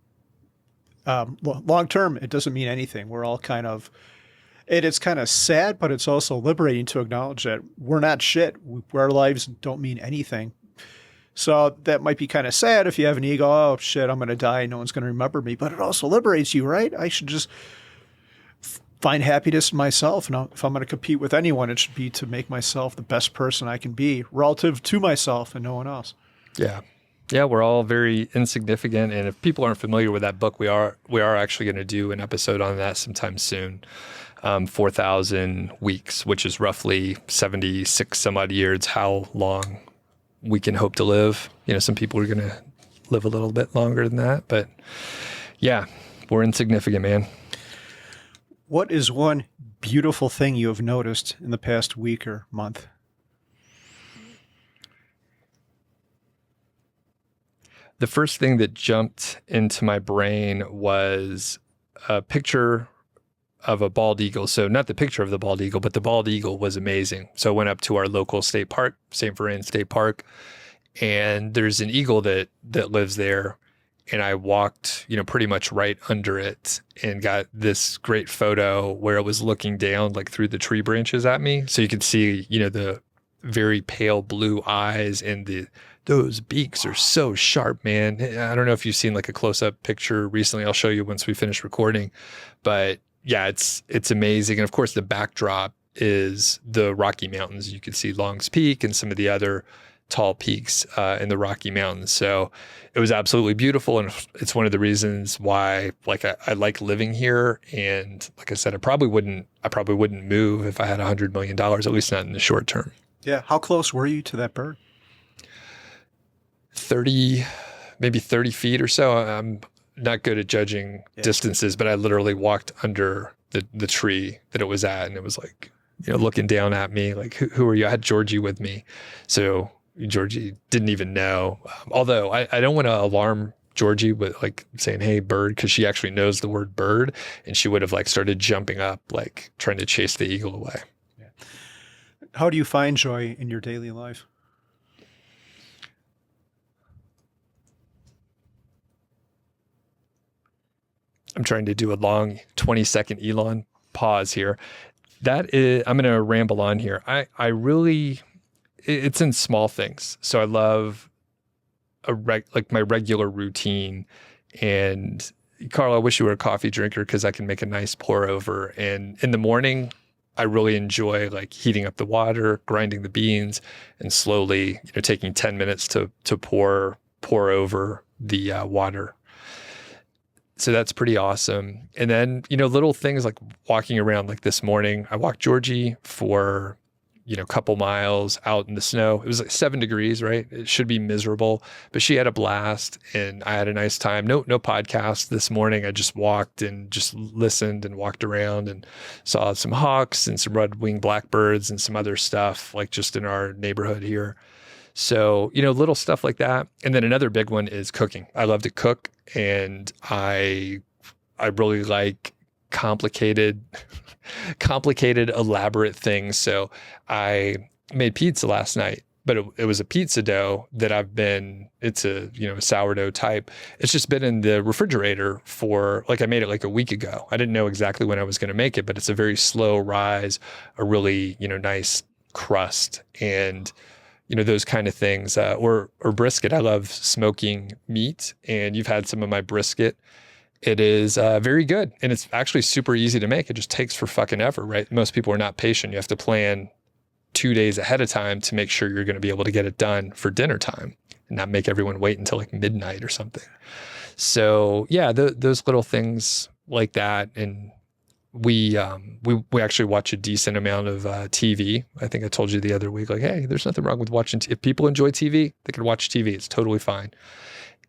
long term, it doesn't mean anything. We're all it's kind of sad, but it's also liberating to acknowledge that we're not shit. Our lives don't mean anything. So that might be kind of sad if you have an ego. Oh shit, I'm going to die. No one's going to remember me. But it also liberates you, right? I should just find happiness in myself. And if I'm going to compete with anyone, it should be to make myself the best person I can be relative to myself and no one else. Yeah. Yeah, we're all very insignificant. And if people aren't familiar with that book, we are actually going to do an episode on that sometime soon. 4,000 weeks, which is roughly 76 some odd years, how long we can hope to live. Some people are going to live a little bit longer than that. But yeah, we're insignificant, man. What is one beautiful thing you have noticed in the past week or month? The first thing that jumped into my brain was a picture of a bald eagle. So not the picture of the bald eagle, but the bald eagle was amazing. So I went up to our local state park, St. Vrain State Park, and there's an eagle that lives there. And I walked, pretty much right under it and got this great photo where it was looking down like through the tree branches at me. So you could see, the very pale blue eyes and those beaks are so sharp, man. I don't know if you've seen like a close-up picture recently. I'll show you once we finish recording. But yeah, it's amazing. And of course, the backdrop is the Rocky Mountains. You can see Long's Peak and some of the other tall peaks in the Rocky Mountains. So it was absolutely beautiful. And it's one of the reasons why I like living here. And like I said, I probably wouldn't move if I had $100 million, at least not in the short term. Yeah. How close were you to that bird? maybe 30 feet or so. I'm not good at judging distances, but I literally walked under the tree that it was at. And it was like, looking down at me, like, who are you? I had Georgie with me. So Georgie didn't even know. Although I don't want to alarm Georgie with like saying, hey, bird, because she actually knows the word bird. And she would have like started jumping up, like trying to chase the eagle away. Yeah. How do you find joy in your daily life? I'm trying to do a long 20-second Elon pause here. That is, I'm going to ramble on here. I really, it's in small things. So I love like my regular routine. And Carl, I wish you were a coffee drinker because I can make a nice pour over. And in the morning, I really enjoy like heating up the water, grinding the beans, and slowly, taking 10 minutes to pour over the water. So that's pretty awesome. And then, little things like walking around, like this morning, I walked Georgie for, a couple miles out in the snow. It was like 7 degrees, right? It should be miserable, but she had a blast and I had a nice time. No podcast this morning. I just walked and just listened and walked around and saw some hawks and some red-winged blackbirds and some other stuff, like just in our neighborhood here. So, little stuff like that. And then another big one is cooking. I love to cook and I really like complicated, elaborate things. So I made pizza last night, but it was a pizza dough that it's a sourdough type. It's just been in the refrigerator for I made it like a week ago. I didn't know exactly when I was going to make it, but it's a very slow rise, a really, nice crust and those kind of things, or brisket. I love smoking meat, and you've had some of my brisket. It is very good, and it's actually super easy to make. It just takes for fucking ever, right? Most people are not patient. You have to plan 2 days ahead of time to make sure you're going to be able to get it done for dinner time. and not make everyone wait until like midnight or something. So yeah, those little things like that. And we actually watch a decent amount of TV. I think I told you the other week, like, hey, there's nothing wrong with watching. If people enjoy TV, they can watch TV. It's totally fine.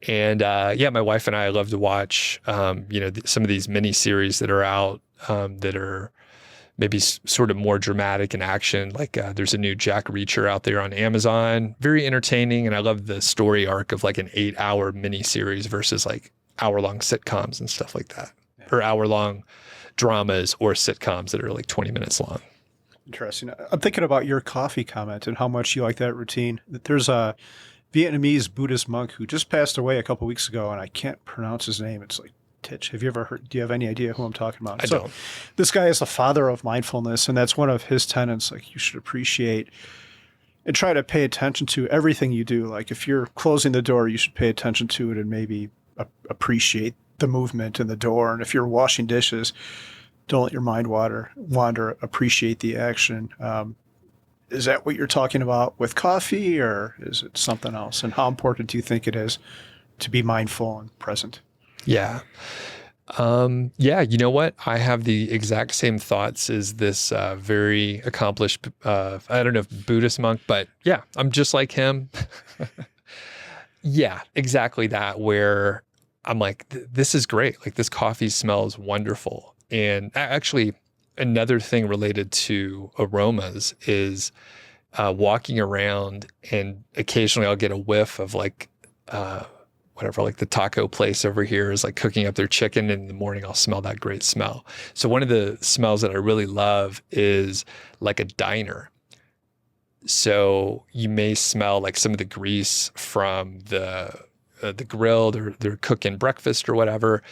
And yeah, my wife and I love to watch, some of these mini series that are out that are maybe sort of more dramatic in action. Like there's a new Jack Reacher out there on Amazon, very entertaining. And I love the story arc of like an 8-hour mini series versus like hour-long sitcoms and stuff like that, or hour-long dramas or sitcoms that are like 20 minutes long. Interesting. I'm thinking about your coffee comment and how much you like that routine. There's a Vietnamese Buddhist monk who just passed away a couple weeks ago, and I can't pronounce his name. It's like Titch. Have you ever heard? Do you have any idea who I'm talking about? I don't. This guy is the father of mindfulness, and that's one of his tenets. Like, you should appreciate and try to pay attention to everything you do. Like, if you're closing the door, you should pay attention to it and maybe appreciate the movement in the door. And if you're washing dishes, don't let your mind wander. Appreciate the action. Is that what you're talking about with coffee, or is it something else? And how important do you think it is to be mindful and present? Yeah. Yeah. You know what? I have the exact same thoughts as this very accomplished, I don't know if Buddhist monk, but yeah, I'm just like him. Yeah, exactly that, where I'm like, this is great. Like, this coffee smells wonderful. And actually, another thing related to aromas is walking around, and occasionally I'll get a whiff of like, whatever, like the taco place over here is like cooking up their chicken, and in the morning I'll smell that great smell. So one of the smells that I really love is like a diner. So you may smell like some of the grease from the grill, they're cooking breakfast or whatever,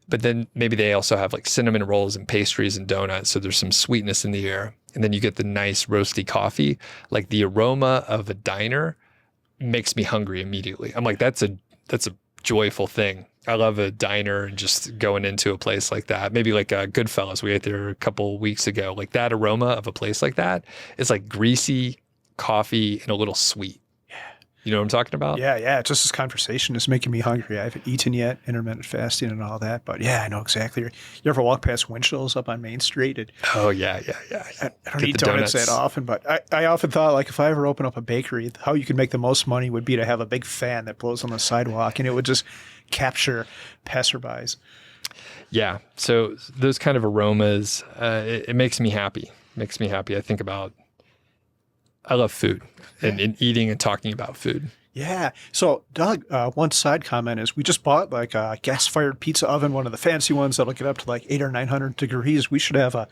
but then maybe they also have like cinnamon rolls and pastries and donuts. So there's some sweetness in the air. And then you get the nice roasty coffee. Like, the aroma of a diner makes me hungry immediately. I'm like, that's a joyful thing. I love a diner and just going into a place like that. Maybe like Goodfellas, we ate there a couple weeks ago. Like, that aroma of a place like that is like greasy coffee and a little sweet. You know what I'm talking about? Yeah. Just this conversation is making me hungry. I haven't eaten yet, intermittent fasting and all that. But yeah, I know exactly. You ever walk past Winchell's up on Main Street? Oh, yeah. I don't eat donuts that often, but I often thought, like, if I ever open up a bakery, how you could make the most money would be to have a big fan that blows on the sidewalk, and it would just capture passerbys. Yeah. So those kind of aromas, it makes me happy. I love food and eating and talking about food. Yeah. So, Doug, one side comment is we just bought like a gas-fired pizza oven, one of the fancy ones that'll get up to like 800 or 900 degrees. We should have a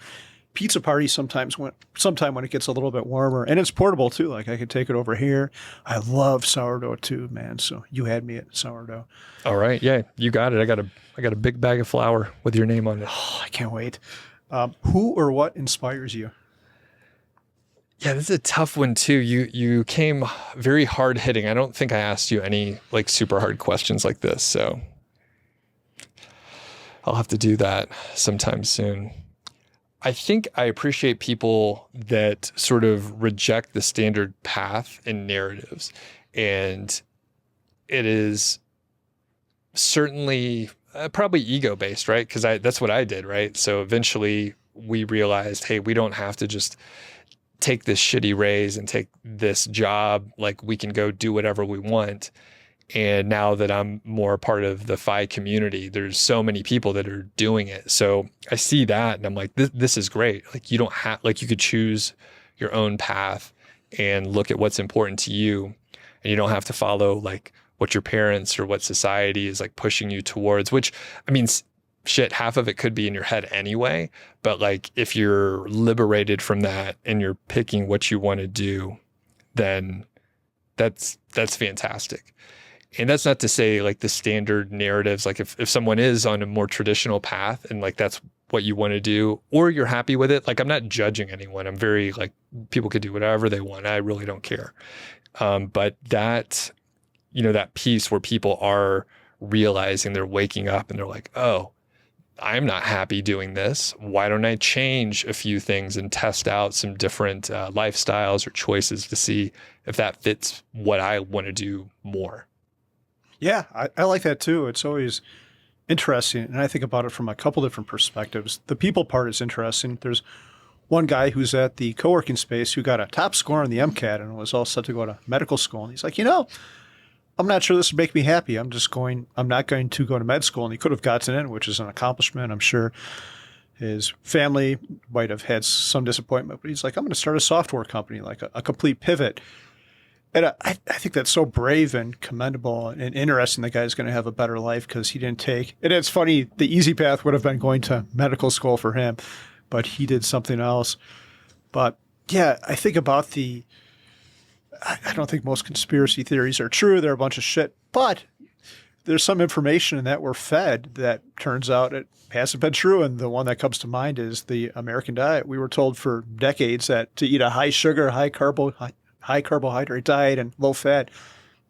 pizza party sometime when it gets a little bit warmer. And it's portable too. Like, I could take it over here. I love sourdough too, man. So you had me at sourdough. All right. Yeah, you got it. I got a big bag of flour with your name on it. Oh, I can't wait. Who or what inspires you? Yeah, this is a tough one too. You came very hard hitting. I don't think I asked you any like super hard questions like this, so I'll have to do that sometime soon. I think I appreciate people that sort of reject the standard path and narratives. And it is certainly probably ego-based, right? Because that's what I did, right? So eventually we realized, hey, we don't have to just take this shitty raise and take this job. Like, we can go do whatever we want. And now that I'm more a part of the Fi community, there's so many people that are doing it. So I see that and I'm like, this is great. Like, you don't have, like, you could choose your own path and look at what's important to you. And you don't have to follow like what your parents or what society is like pushing you towards, which, I mean, shit, half of it could be in your head anyway. But like, if you're liberated from that and you're picking what you want to do, then that's fantastic. And that's not to say like the standard narratives, like if someone is on a more traditional path and like that's what you want to do, or you're happy with it, like, I'm not judging anyone. I'm very like, people could do whatever they want. I really don't care. But that, that piece where people are realizing, they're waking up and they're like, oh, I'm not happy doing this. Why don't I change a few things and test out some different lifestyles or choices to see if that fits what I want to do more? Yeah, I like that too. It's always interesting. And I think about it from a couple different perspectives. The people part is interesting. There's one guy who's at the co-working space who got a top score on the MCAT and was all set to go to medical school. And he's like, I'm not sure this would make me happy. I'm not going to go to med school. And he could have gotten in, which is an accomplishment. I'm sure his family might have had some disappointment, but he's like, I'm going to start a software company, like a complete pivot. And I think that's so brave and commendable and interesting. The guy's going to have a better life because he didn't take – and it's funny, the easy path would have been going to medical school for him, but he did something else. But, yeah, I think about I don't think most conspiracy theories are true. They're a bunch of shit. But there's some information in that we're fed that turns out it hasn't been true. And the one that comes to mind is the American diet. We were told for decades that to eat a high sugar, high carbohydrate diet and low fat.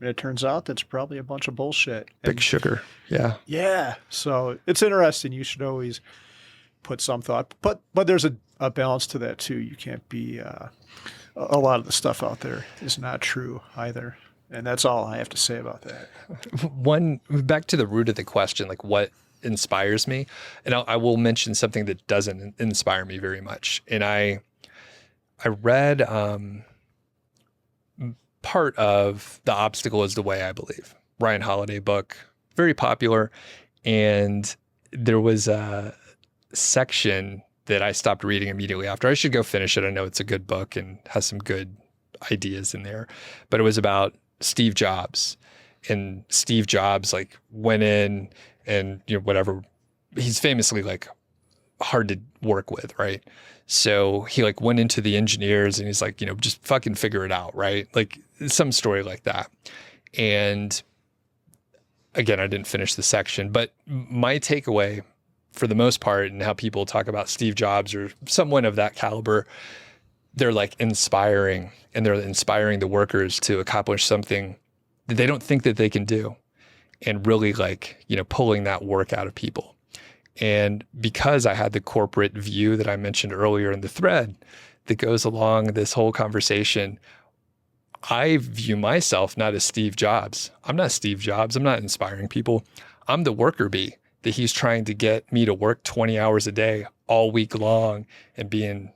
And it turns out that's probably a bunch of bullshit. Big sugar. Yeah. Yeah. So it's interesting. You should always put some thought. But there's a balance to that, too. You can't be a lot of the stuff out there is not true either. And that's all I have to say about that. Back to the root of the question, like what inspires me. And I will mention something that doesn't inspire me very much. And I read part of The Obstacle is the Way, I believe. Ryan Holiday book, very popular. And there was a section that I stopped reading immediately after. I should go finish it. I know it's a good book and has some good ideas in there. But it was about Steve Jobs. And Steve Jobs like went in and, whatever. He's famously like hard to work with, right? So he like went into the engineers and he's like, just fucking figure it out, right? Like some story like that. And again, I didn't finish the section, but my takeaway for the most part and how people talk about Steve Jobs or someone of that caliber, they're like inspiring and they're inspiring the workers to accomplish something that they don't think that they can do and really like, pulling that work out of people. And because I had the corporate view that I mentioned earlier in the thread that goes along this whole conversation, I view myself not as Steve Jobs. I'm not Steve Jobs. I'm not inspiring people. I'm the worker bee that he's trying to get me to work 20 hours a day all week long and being,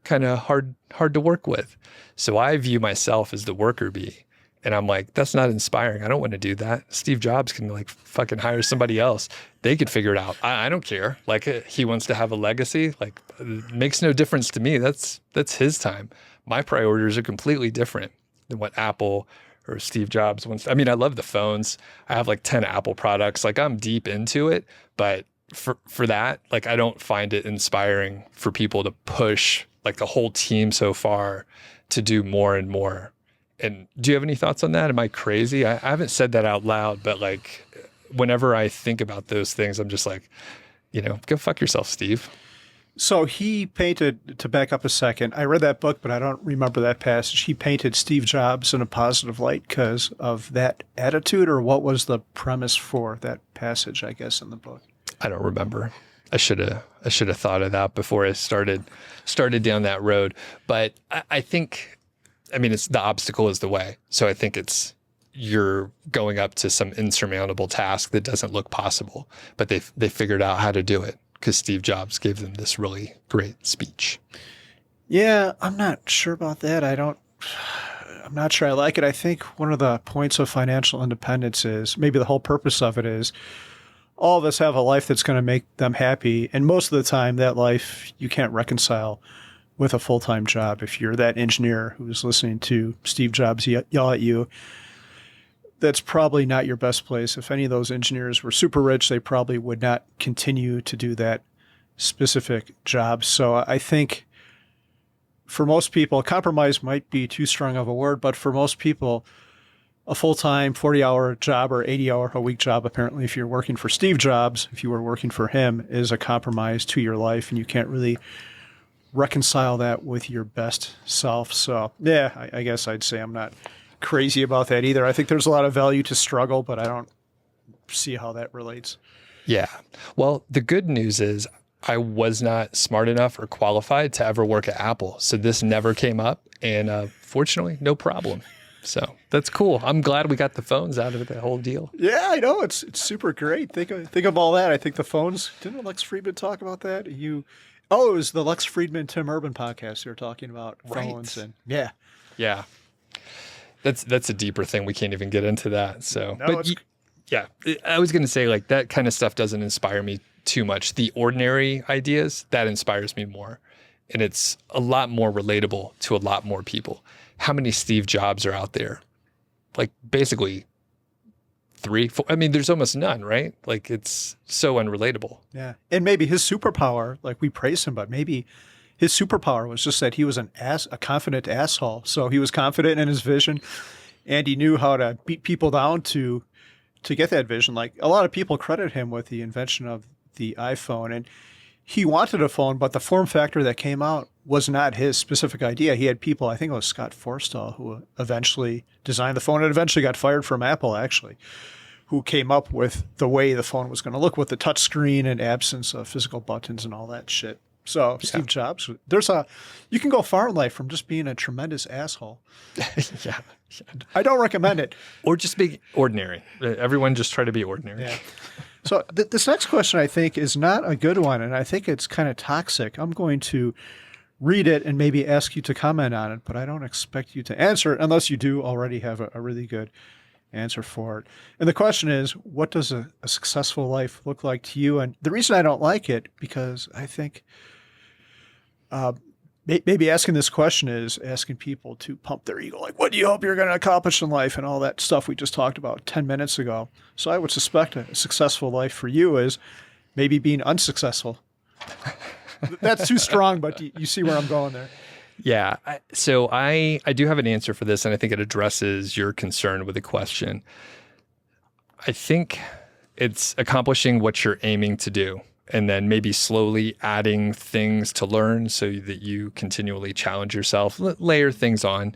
kind of hard to work with. So I view myself as the worker bee. And I'm like, that's not inspiring. I don't want to do that. Steve Jobs can like fucking hire somebody else. They could figure it out. I don't care. Like he wants to have a legacy. Like it makes no difference to me. That's his time. My priorities are completely different than what Apple or Steve Jobs wants. I mean, I love the phones. I have like 10 Apple products. Like I'm deep into it, but for that, like I don't find it inspiring for people to push like the whole team so far to do more and more. And do you have any thoughts on that? Am I crazy? I haven't said that out loud, but like whenever I think about those things, I'm just like, go fuck yourself, Steve. So he painted, to back up a second, I read that book, but I don't remember that passage. He painted Steve Jobs in a positive light because of that attitude, or what was the premise for that passage, I guess, in the book? I don't remember. I should have thought of that before I started down that road. But I think, it's the obstacle is the way. So I think you're going up to some insurmountable task that doesn't look possible, but they figured out how to do it because Steve Jobs gave them this really great speech. Yeah, I'm not sure about that. I'm not sure I like it. I think one of the points of financial independence is, maybe the whole purpose of it is, all of us have a life that's going to make them happy. And most of the time, that life you can't reconcile with a full-time job. If you're that engineer who's listening to Steve Jobs yell at you, that's probably not your best place. If any of those engineers were super rich, they probably would not continue to do that specific job. So I think for most people, compromise might be too strong of a word, but for most people, a full-time 40-hour job or 80-hour-a-week job, apparently if you're working for Steve Jobs, if you were working for him, is a compromise to your life, and you can't really reconcile that with your best self. So, yeah, I guess I'd say I'm not crazy about that either. I think there's a lot of value to struggle, but I don't see how that relates. Yeah. Well, the good news is I was not smart enough or qualified to ever work at Apple. So this never came up. And fortunately, no problem. So that's cool. I'm glad we got the phones out of the whole deal. Yeah, I know. It's super great. Think of all that. I think the phones, didn't Lex Friedman talk about that? It was the Lex Friedman, Tim Urban podcast. They were talking about phones and yeah. Yeah. That's a deeper thing. We can't even get into that. So, No, yeah, I was going to say like that kind of stuff doesn't inspire me too much. The ordinary ideas, that inspires me more. And it's a lot more relatable to a lot more people. How many Steve Jobs are out there? Like basically 3, 4. I mean, there's almost none, right? Like it's so unrelatable. Yeah. And maybe his superpower, like we praise him, but maybe his superpower was just that he was a confident asshole. So he was confident in his vision and he knew how to beat people down to get that vision. Like a lot of people credit him with the invention of the iPhone, and he wanted a phone, but the form factor that came out was not his specific idea. He had people, I think it was Scott Forstall, who eventually designed the phone and eventually got fired from Apple, actually, who came up with the way the phone was going to look with the touch screen and absence of physical buttons and all that shit. So Steve Jobs, you can go far in life from just being a tremendous asshole. Yeah. I don't recommend it. Or just be ordinary. Everyone just try to be ordinary. Yeah. So this next question, I think, is not a good one, and I think it's kind of toxic. I'm going to read it and maybe ask you to comment on it, but I don't expect you to answer it unless you do already have a really good answer for it. And the question is, what does a successful life look like to you? And the reason I don't like it, because I think maybe asking this question is asking people to pump their ego. Like, what do you hope you're going to accomplish in life and all that stuff we just talked about 10 minutes ago. So I would suspect a successful life for you is maybe being unsuccessful. That's too strong, but you see where I'm going there. Yeah. So I do have an answer for this, and I think it addresses your concern with the question. I think it's accomplishing what you're aiming to do, and then maybe slowly adding things to learn so that you continually challenge yourself, layer things on,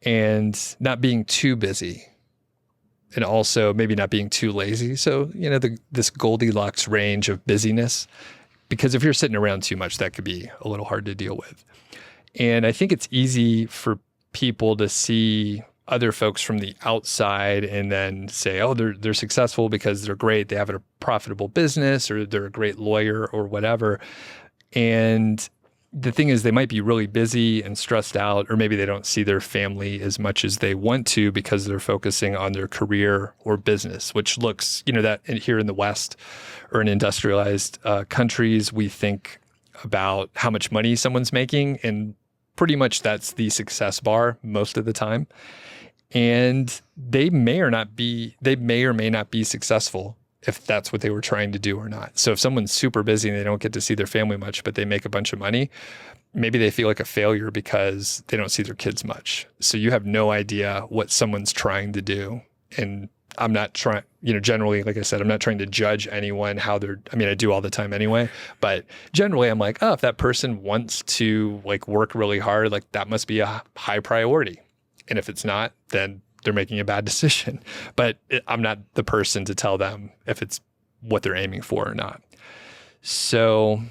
and not being too busy. And also maybe not being too lazy. So, this Goldilocks range of busyness, because if you're sitting around too much, that could be a little hard to deal with. And I think it's easy for people to see other folks from the outside and then say, oh, they're successful because they're great. They have a profitable business, or they're a great lawyer or whatever. And the thing is, they might be really busy and stressed out, or maybe they don't see their family as much as they want to because they're focusing on their career or business, which looks, that here in the West or in industrialized countries, we think about how much money someone's making, and pretty much that's the success bar most of the time. And they may or may not be successful if that's what they were trying to do or not. So if someone's super busy and they don't get to see their family much, but they make a bunch of money, maybe they feel like a failure because they don't see their kids much. So you have no idea what someone's trying to do. And I'm not trying, generally, like I said, I'm not trying to judge anyone I do all the time anyway, but generally I'm like, oh, if that person wants to work really hard, that must be a high priority. And if it's not, then they're making a bad decision. But I'm not the person to tell them if it's what they're aiming for or not. So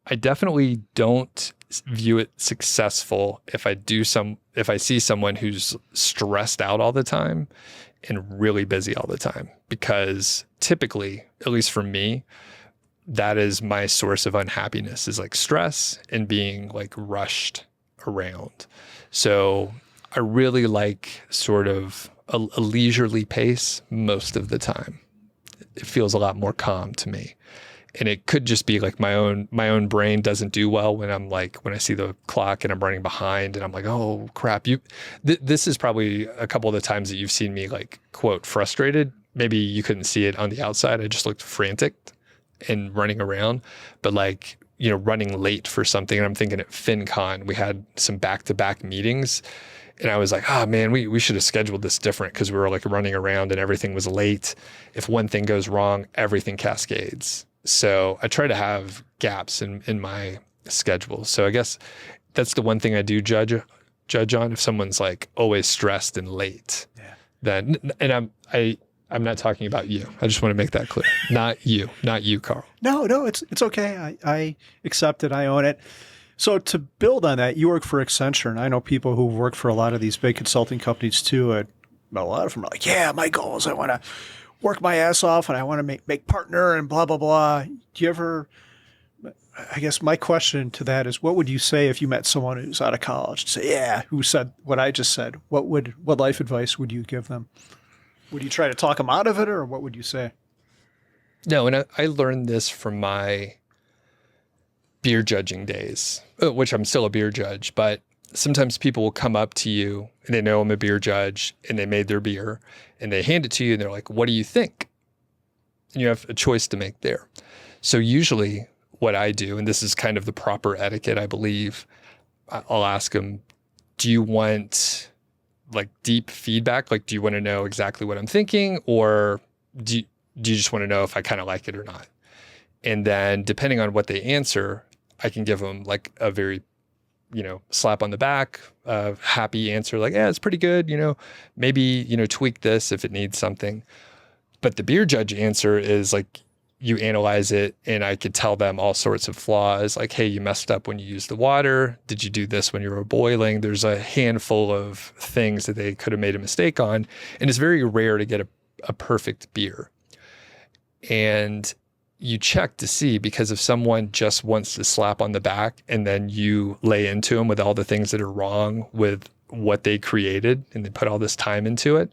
I definitely don't view it successful if I see someone who's stressed out all the time and really busy all the time, because typically, at least for me, that is my source of unhappiness, is stress and being rushed around. So I really like sort of a leisurely pace most of the time. It feels a lot more calm to me. And it could just be my own brain doesn't do well when I'm when I see the clock and I'm running behind and I'm like, oh crap. This is probably a couple of the times that you've seen me quote frustrated. Maybe you couldn't see it on the outside. I just looked frantic and running around, but running late for something. And I'm thinking at FinCon, we had some back-to-back meetings. And I was like, oh man, we should have scheduled this different, because we were running around and everything was late. If one thing goes wrong, everything cascades. So I try to have gaps in my schedule. So I guess that's the one thing I do judge on. If someone's always stressed and late, then, and I'm not talking about you. I just want to make that clear. Not you, Carl. No, it's okay. I accept it. I own it. So to build on that, you work for Accenture, and I know people who work for a lot of these big consulting companies too. And a lot of them are like, yeah, my goal is I want to work my ass off and I want to make partner and blah, blah, blah. Do you ever, I guess my question to that is, what would you say if you met someone who's out of college and say, yeah, who said what I just said? What life advice would you give them? Would you try to talk them out of it, or what would you say? No, and I learned this from my beer judging days, which I'm still a beer judge, but sometimes people will come up to you and they know I'm a beer judge and they made their beer and they hand it to you and they're like, what do you think? And you have a choice to make there. So usually what I do, and this is kind of the proper etiquette, I believe, I'll ask them, do you want like deep feedback? Like, do you want to know exactly what I'm thinking? Or do you just want to know if I kind of like it or not? And then depending on what they answer, I can give them like a very, slap on the back, happy answer, like, yeah, it's pretty good. Maybe, tweak this if it needs something. But the beer judge answer is like, you analyze it and I could tell them all sorts of flaws, like, hey, you messed up when you used the water. Did you do this when you were boiling? There's a handful of things that they could have made a mistake on. And it's very rare to get a perfect beer. And you check to see, because if someone just wants to slap on the back and then you lay into them with all the things that are wrong with what they created and they put all this time into it,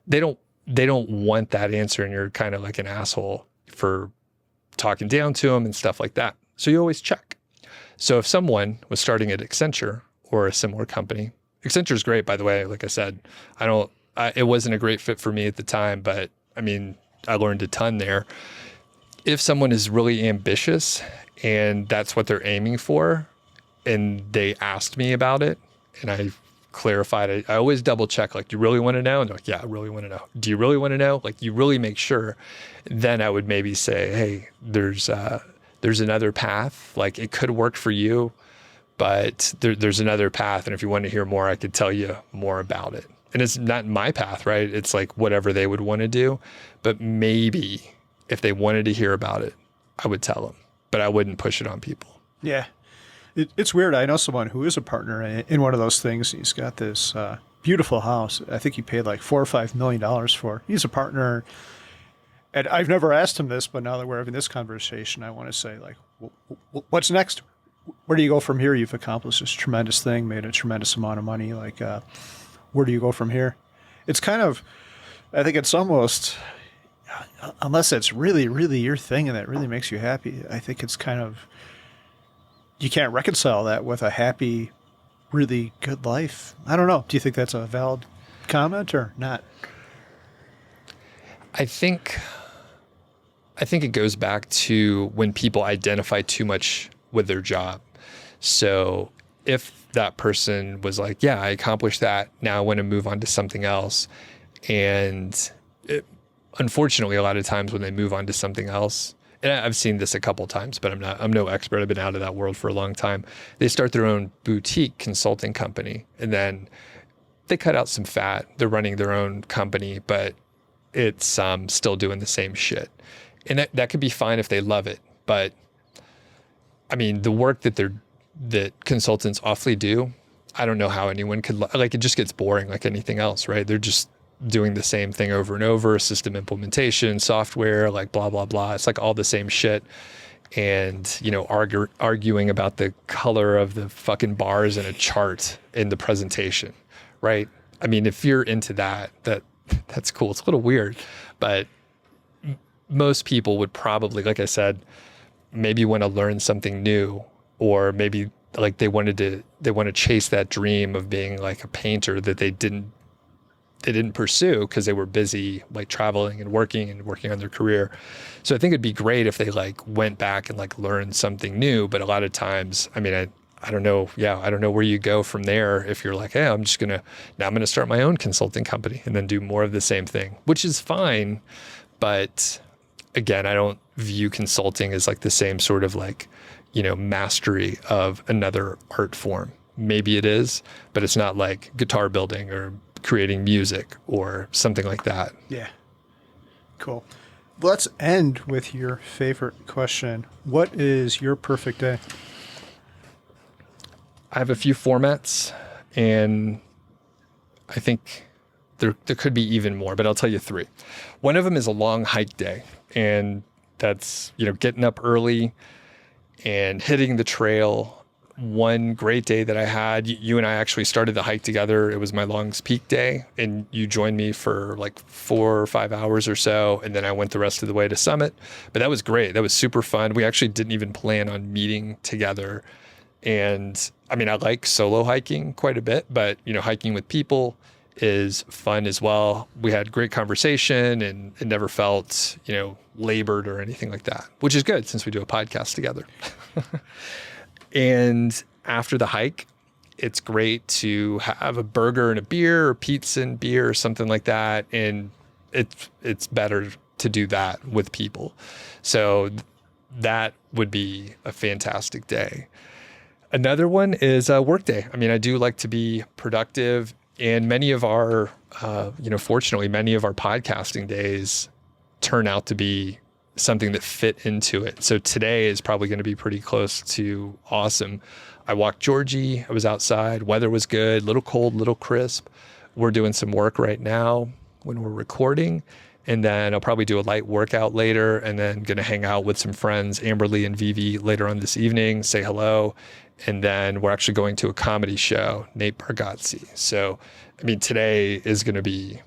they don't want that answer, and you're kind of like an asshole for talking down to them and stuff like that. So you always check. So if someone was starting at Accenture or a similar company, Accenture is great, by the way. Like I said, it wasn't a great fit for me at the time, but I mean, I learned a ton there. If someone is really ambitious and that's what they're aiming for, and they asked me about it and I clarified it, I always double check, like, do you really want to know? And they're like, yeah, I really want to know. Do you really want to know? Like, you really make sure. Then I would maybe say, hey, there's another path. Like, it could work for you, but there's another path. And if you want to hear more, I could tell you more about it. And it's not my path, right? It's like whatever they would want to do. But maybe if they wanted to hear about it, I would tell them, but I wouldn't push it on people. Yeah. It's weird. I know someone who is a partner in one of those things. He's got this beautiful house. I think he paid like $4 or $5 million for. He's a partner. And I've never asked him this, but now that we're having this conversation, I want to say, like, what's next? Where do you go from here? You've accomplished this tremendous thing, made a tremendous amount of money. Like, where do you go from here? It's kind of, I think it's almost, unless it's really, really your thing and that really makes you happy, I think it's kind of, you can't reconcile that with a happy, really good life. I don't know. Do you think that's a valid comment or not? I think it goes back to when people identify too much with their job. So if that person was like, yeah, I accomplished that, now I want to move on to something else. And unfortunately, a lot of times when they move on to something else, and I've seen this a couple times, but I'm no expert. I've been out of that world for a long time. They start their own boutique consulting company, and then they cut out some fat. They're running their own company, but it's still doing the same shit. And that could be fine if they love it. But I mean, the work that consultants awfully do, I don't know how anyone could, like, it just gets boring like anything else, right? They're just doing the same thing over and over, system implementation, software, like blah, blah, blah. It's like all the same shit. And, arguing about the color of the fucking bars in a chart in the presentation, right? I mean, if you're into that's cool. It's a little weird, but most people would probably, like I said, maybe want to learn something new, or maybe like they want to chase that dream of being like a painter that they didn't pursue because they were busy like traveling and working on their career. So I think it'd be great if they like went back and like learned something new. But a lot of times, I mean, I don't know. Yeah. I don't know where you go from there. If you're like, hey, I'm going to start my own consulting company and then do more of the same thing, which is fine. But again, I don't view consulting as like the same sort of like, mastery of another art form. Maybe it is, but it's not like guitar building or creating music or something like that. Yeah. Cool. Let's end with your favorite question. What is your perfect day? I have a few formats, and I think there could be even more, but I'll tell you three. One of them is a long hike day, and that's, getting up early and hitting the trail. One great day that I had, you and I actually started the hike together. It was my Long's Peak day, and you joined me for like 4 or 5 hours or so, and then I went the rest of the way to Summit. But that was great. That was super fun. We actually didn't even plan on meeting together. And I mean, I like solo hiking quite a bit, but hiking with people is fun as well. We had great conversation, and it never felt, labored or anything like that, which is good since we do a podcast together. And after the hike, it's great to have a burger and a beer, or pizza and beer, or something like that. And it's better to do that with people. So that would be a fantastic day. Another one is a work day. I mean, I do like to be productive, and many of our, fortunately, many of our podcasting days turn out to be something that fit into it. So today is probably going to be pretty close to awesome. I walked Georgie. I was outside. Weather was good, little cold, little crisp. We're doing some work right now when we're recording. And then I'll probably do a light workout later, and then going to hang out with some friends, Amberly and Vivi, later on this evening, say hello. And then we're actually going to a comedy show, Nate Bargatze. So, I mean, today is going to be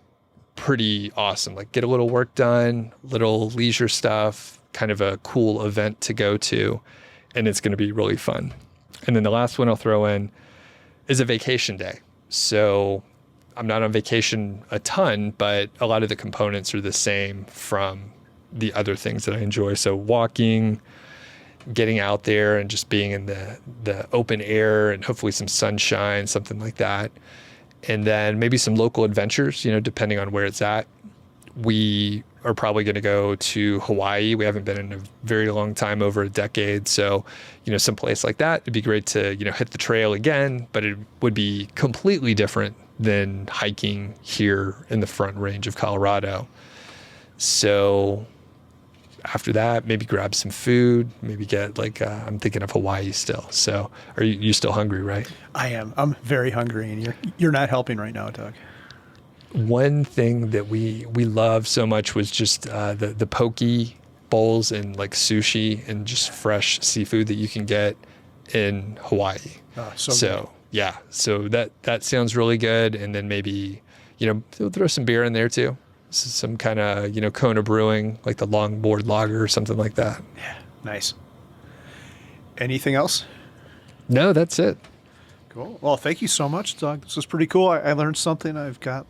pretty awesome. Like, get a little work done, little leisure stuff, kind of a cool event to go to, and it's going to be really fun. And then the last one I'll throw in is a vacation day. So I'm not on vacation a ton, but a lot of the components are the same from the other things that I enjoy. So walking, getting out there and just being in the open air, and hopefully some sunshine, something like that. And then maybe some local adventures, depending on where it's at. We are probably going to go to Hawaii. We haven't been in a very long time, over a decade. So, some place like that, it'd be great to, hit the trail again, but it would be completely different than hiking here in the Front Range of Colorado. So after that, maybe grab some food, maybe get I'm thinking of Hawaii still. So are you still hungry, right? I am. I'm very hungry, and you're not helping right now, Doug. One thing that we love so much was just the poke bowls and sushi and just fresh seafood that you can get in Hawaii. So yeah, so that sounds really good. And then maybe, throw some beer in there too. Some kind of, Kona brewing, like the Longboard Lager or something like that. Yeah, nice. Anything else? No, that's it. Cool. Well, thank you so much, Doug. This was pretty cool. I learned something. I've got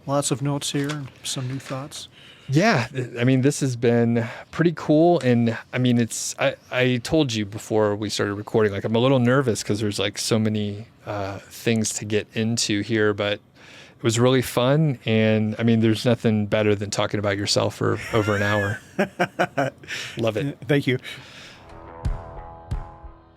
lots of notes here and some new thoughts. Yeah, I mean, this has been pretty cool. And I mean, I told you before we started recording, I'm a little nervous because there's so many things to get into here, but it was really fun. And I mean, there's nothing better than talking about yourself for over an hour. Love it. Thank you.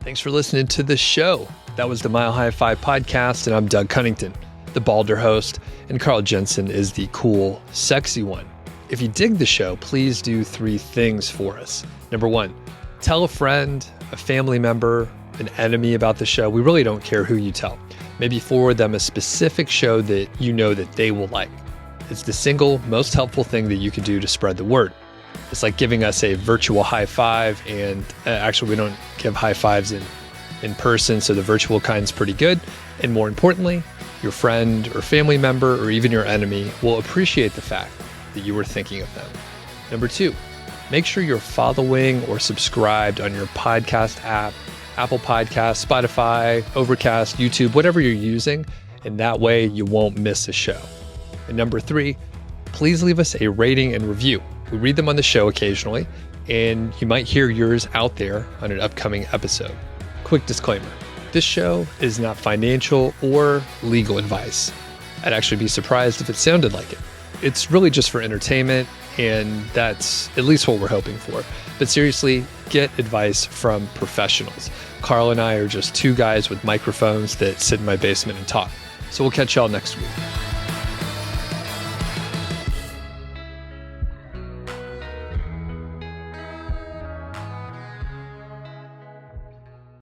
Thanks for listening to the show. That was the Mile High Fi podcast, and I'm Doug Cunnington, the balder host, and Carl Jensen is the cool, sexy one. If you dig the show, please do 3 things for us. Number 1, tell a friend, a family member, an enemy about the show. We really don't care who you tell. Maybe forward them a specific show that you know that they will like. It's the single most helpful thing that you can do to spread the word. It's like giving us a virtual high five, and actually we don't give high fives in person, so the virtual kind's pretty good. And more importantly, your friend or family member or even your enemy will appreciate the fact that you were thinking of them. Number 2, make sure you're following or subscribed on your podcast app, Apple Podcasts, Spotify, Overcast, YouTube, whatever you're using, and that way you won't miss a show. And number 3, please leave us a rating and review. We read them on the show occasionally, and you might hear yours out there on an upcoming episode. Quick disclaimer, this show is not financial or legal advice. I'd actually be surprised if it sounded like it. It's really just for entertainment, and that's at least what we're hoping for. But seriously, get advice from professionals. Carl and I are just 2 guys with microphones that sit in my basement and talk. So we'll catch y'all next week.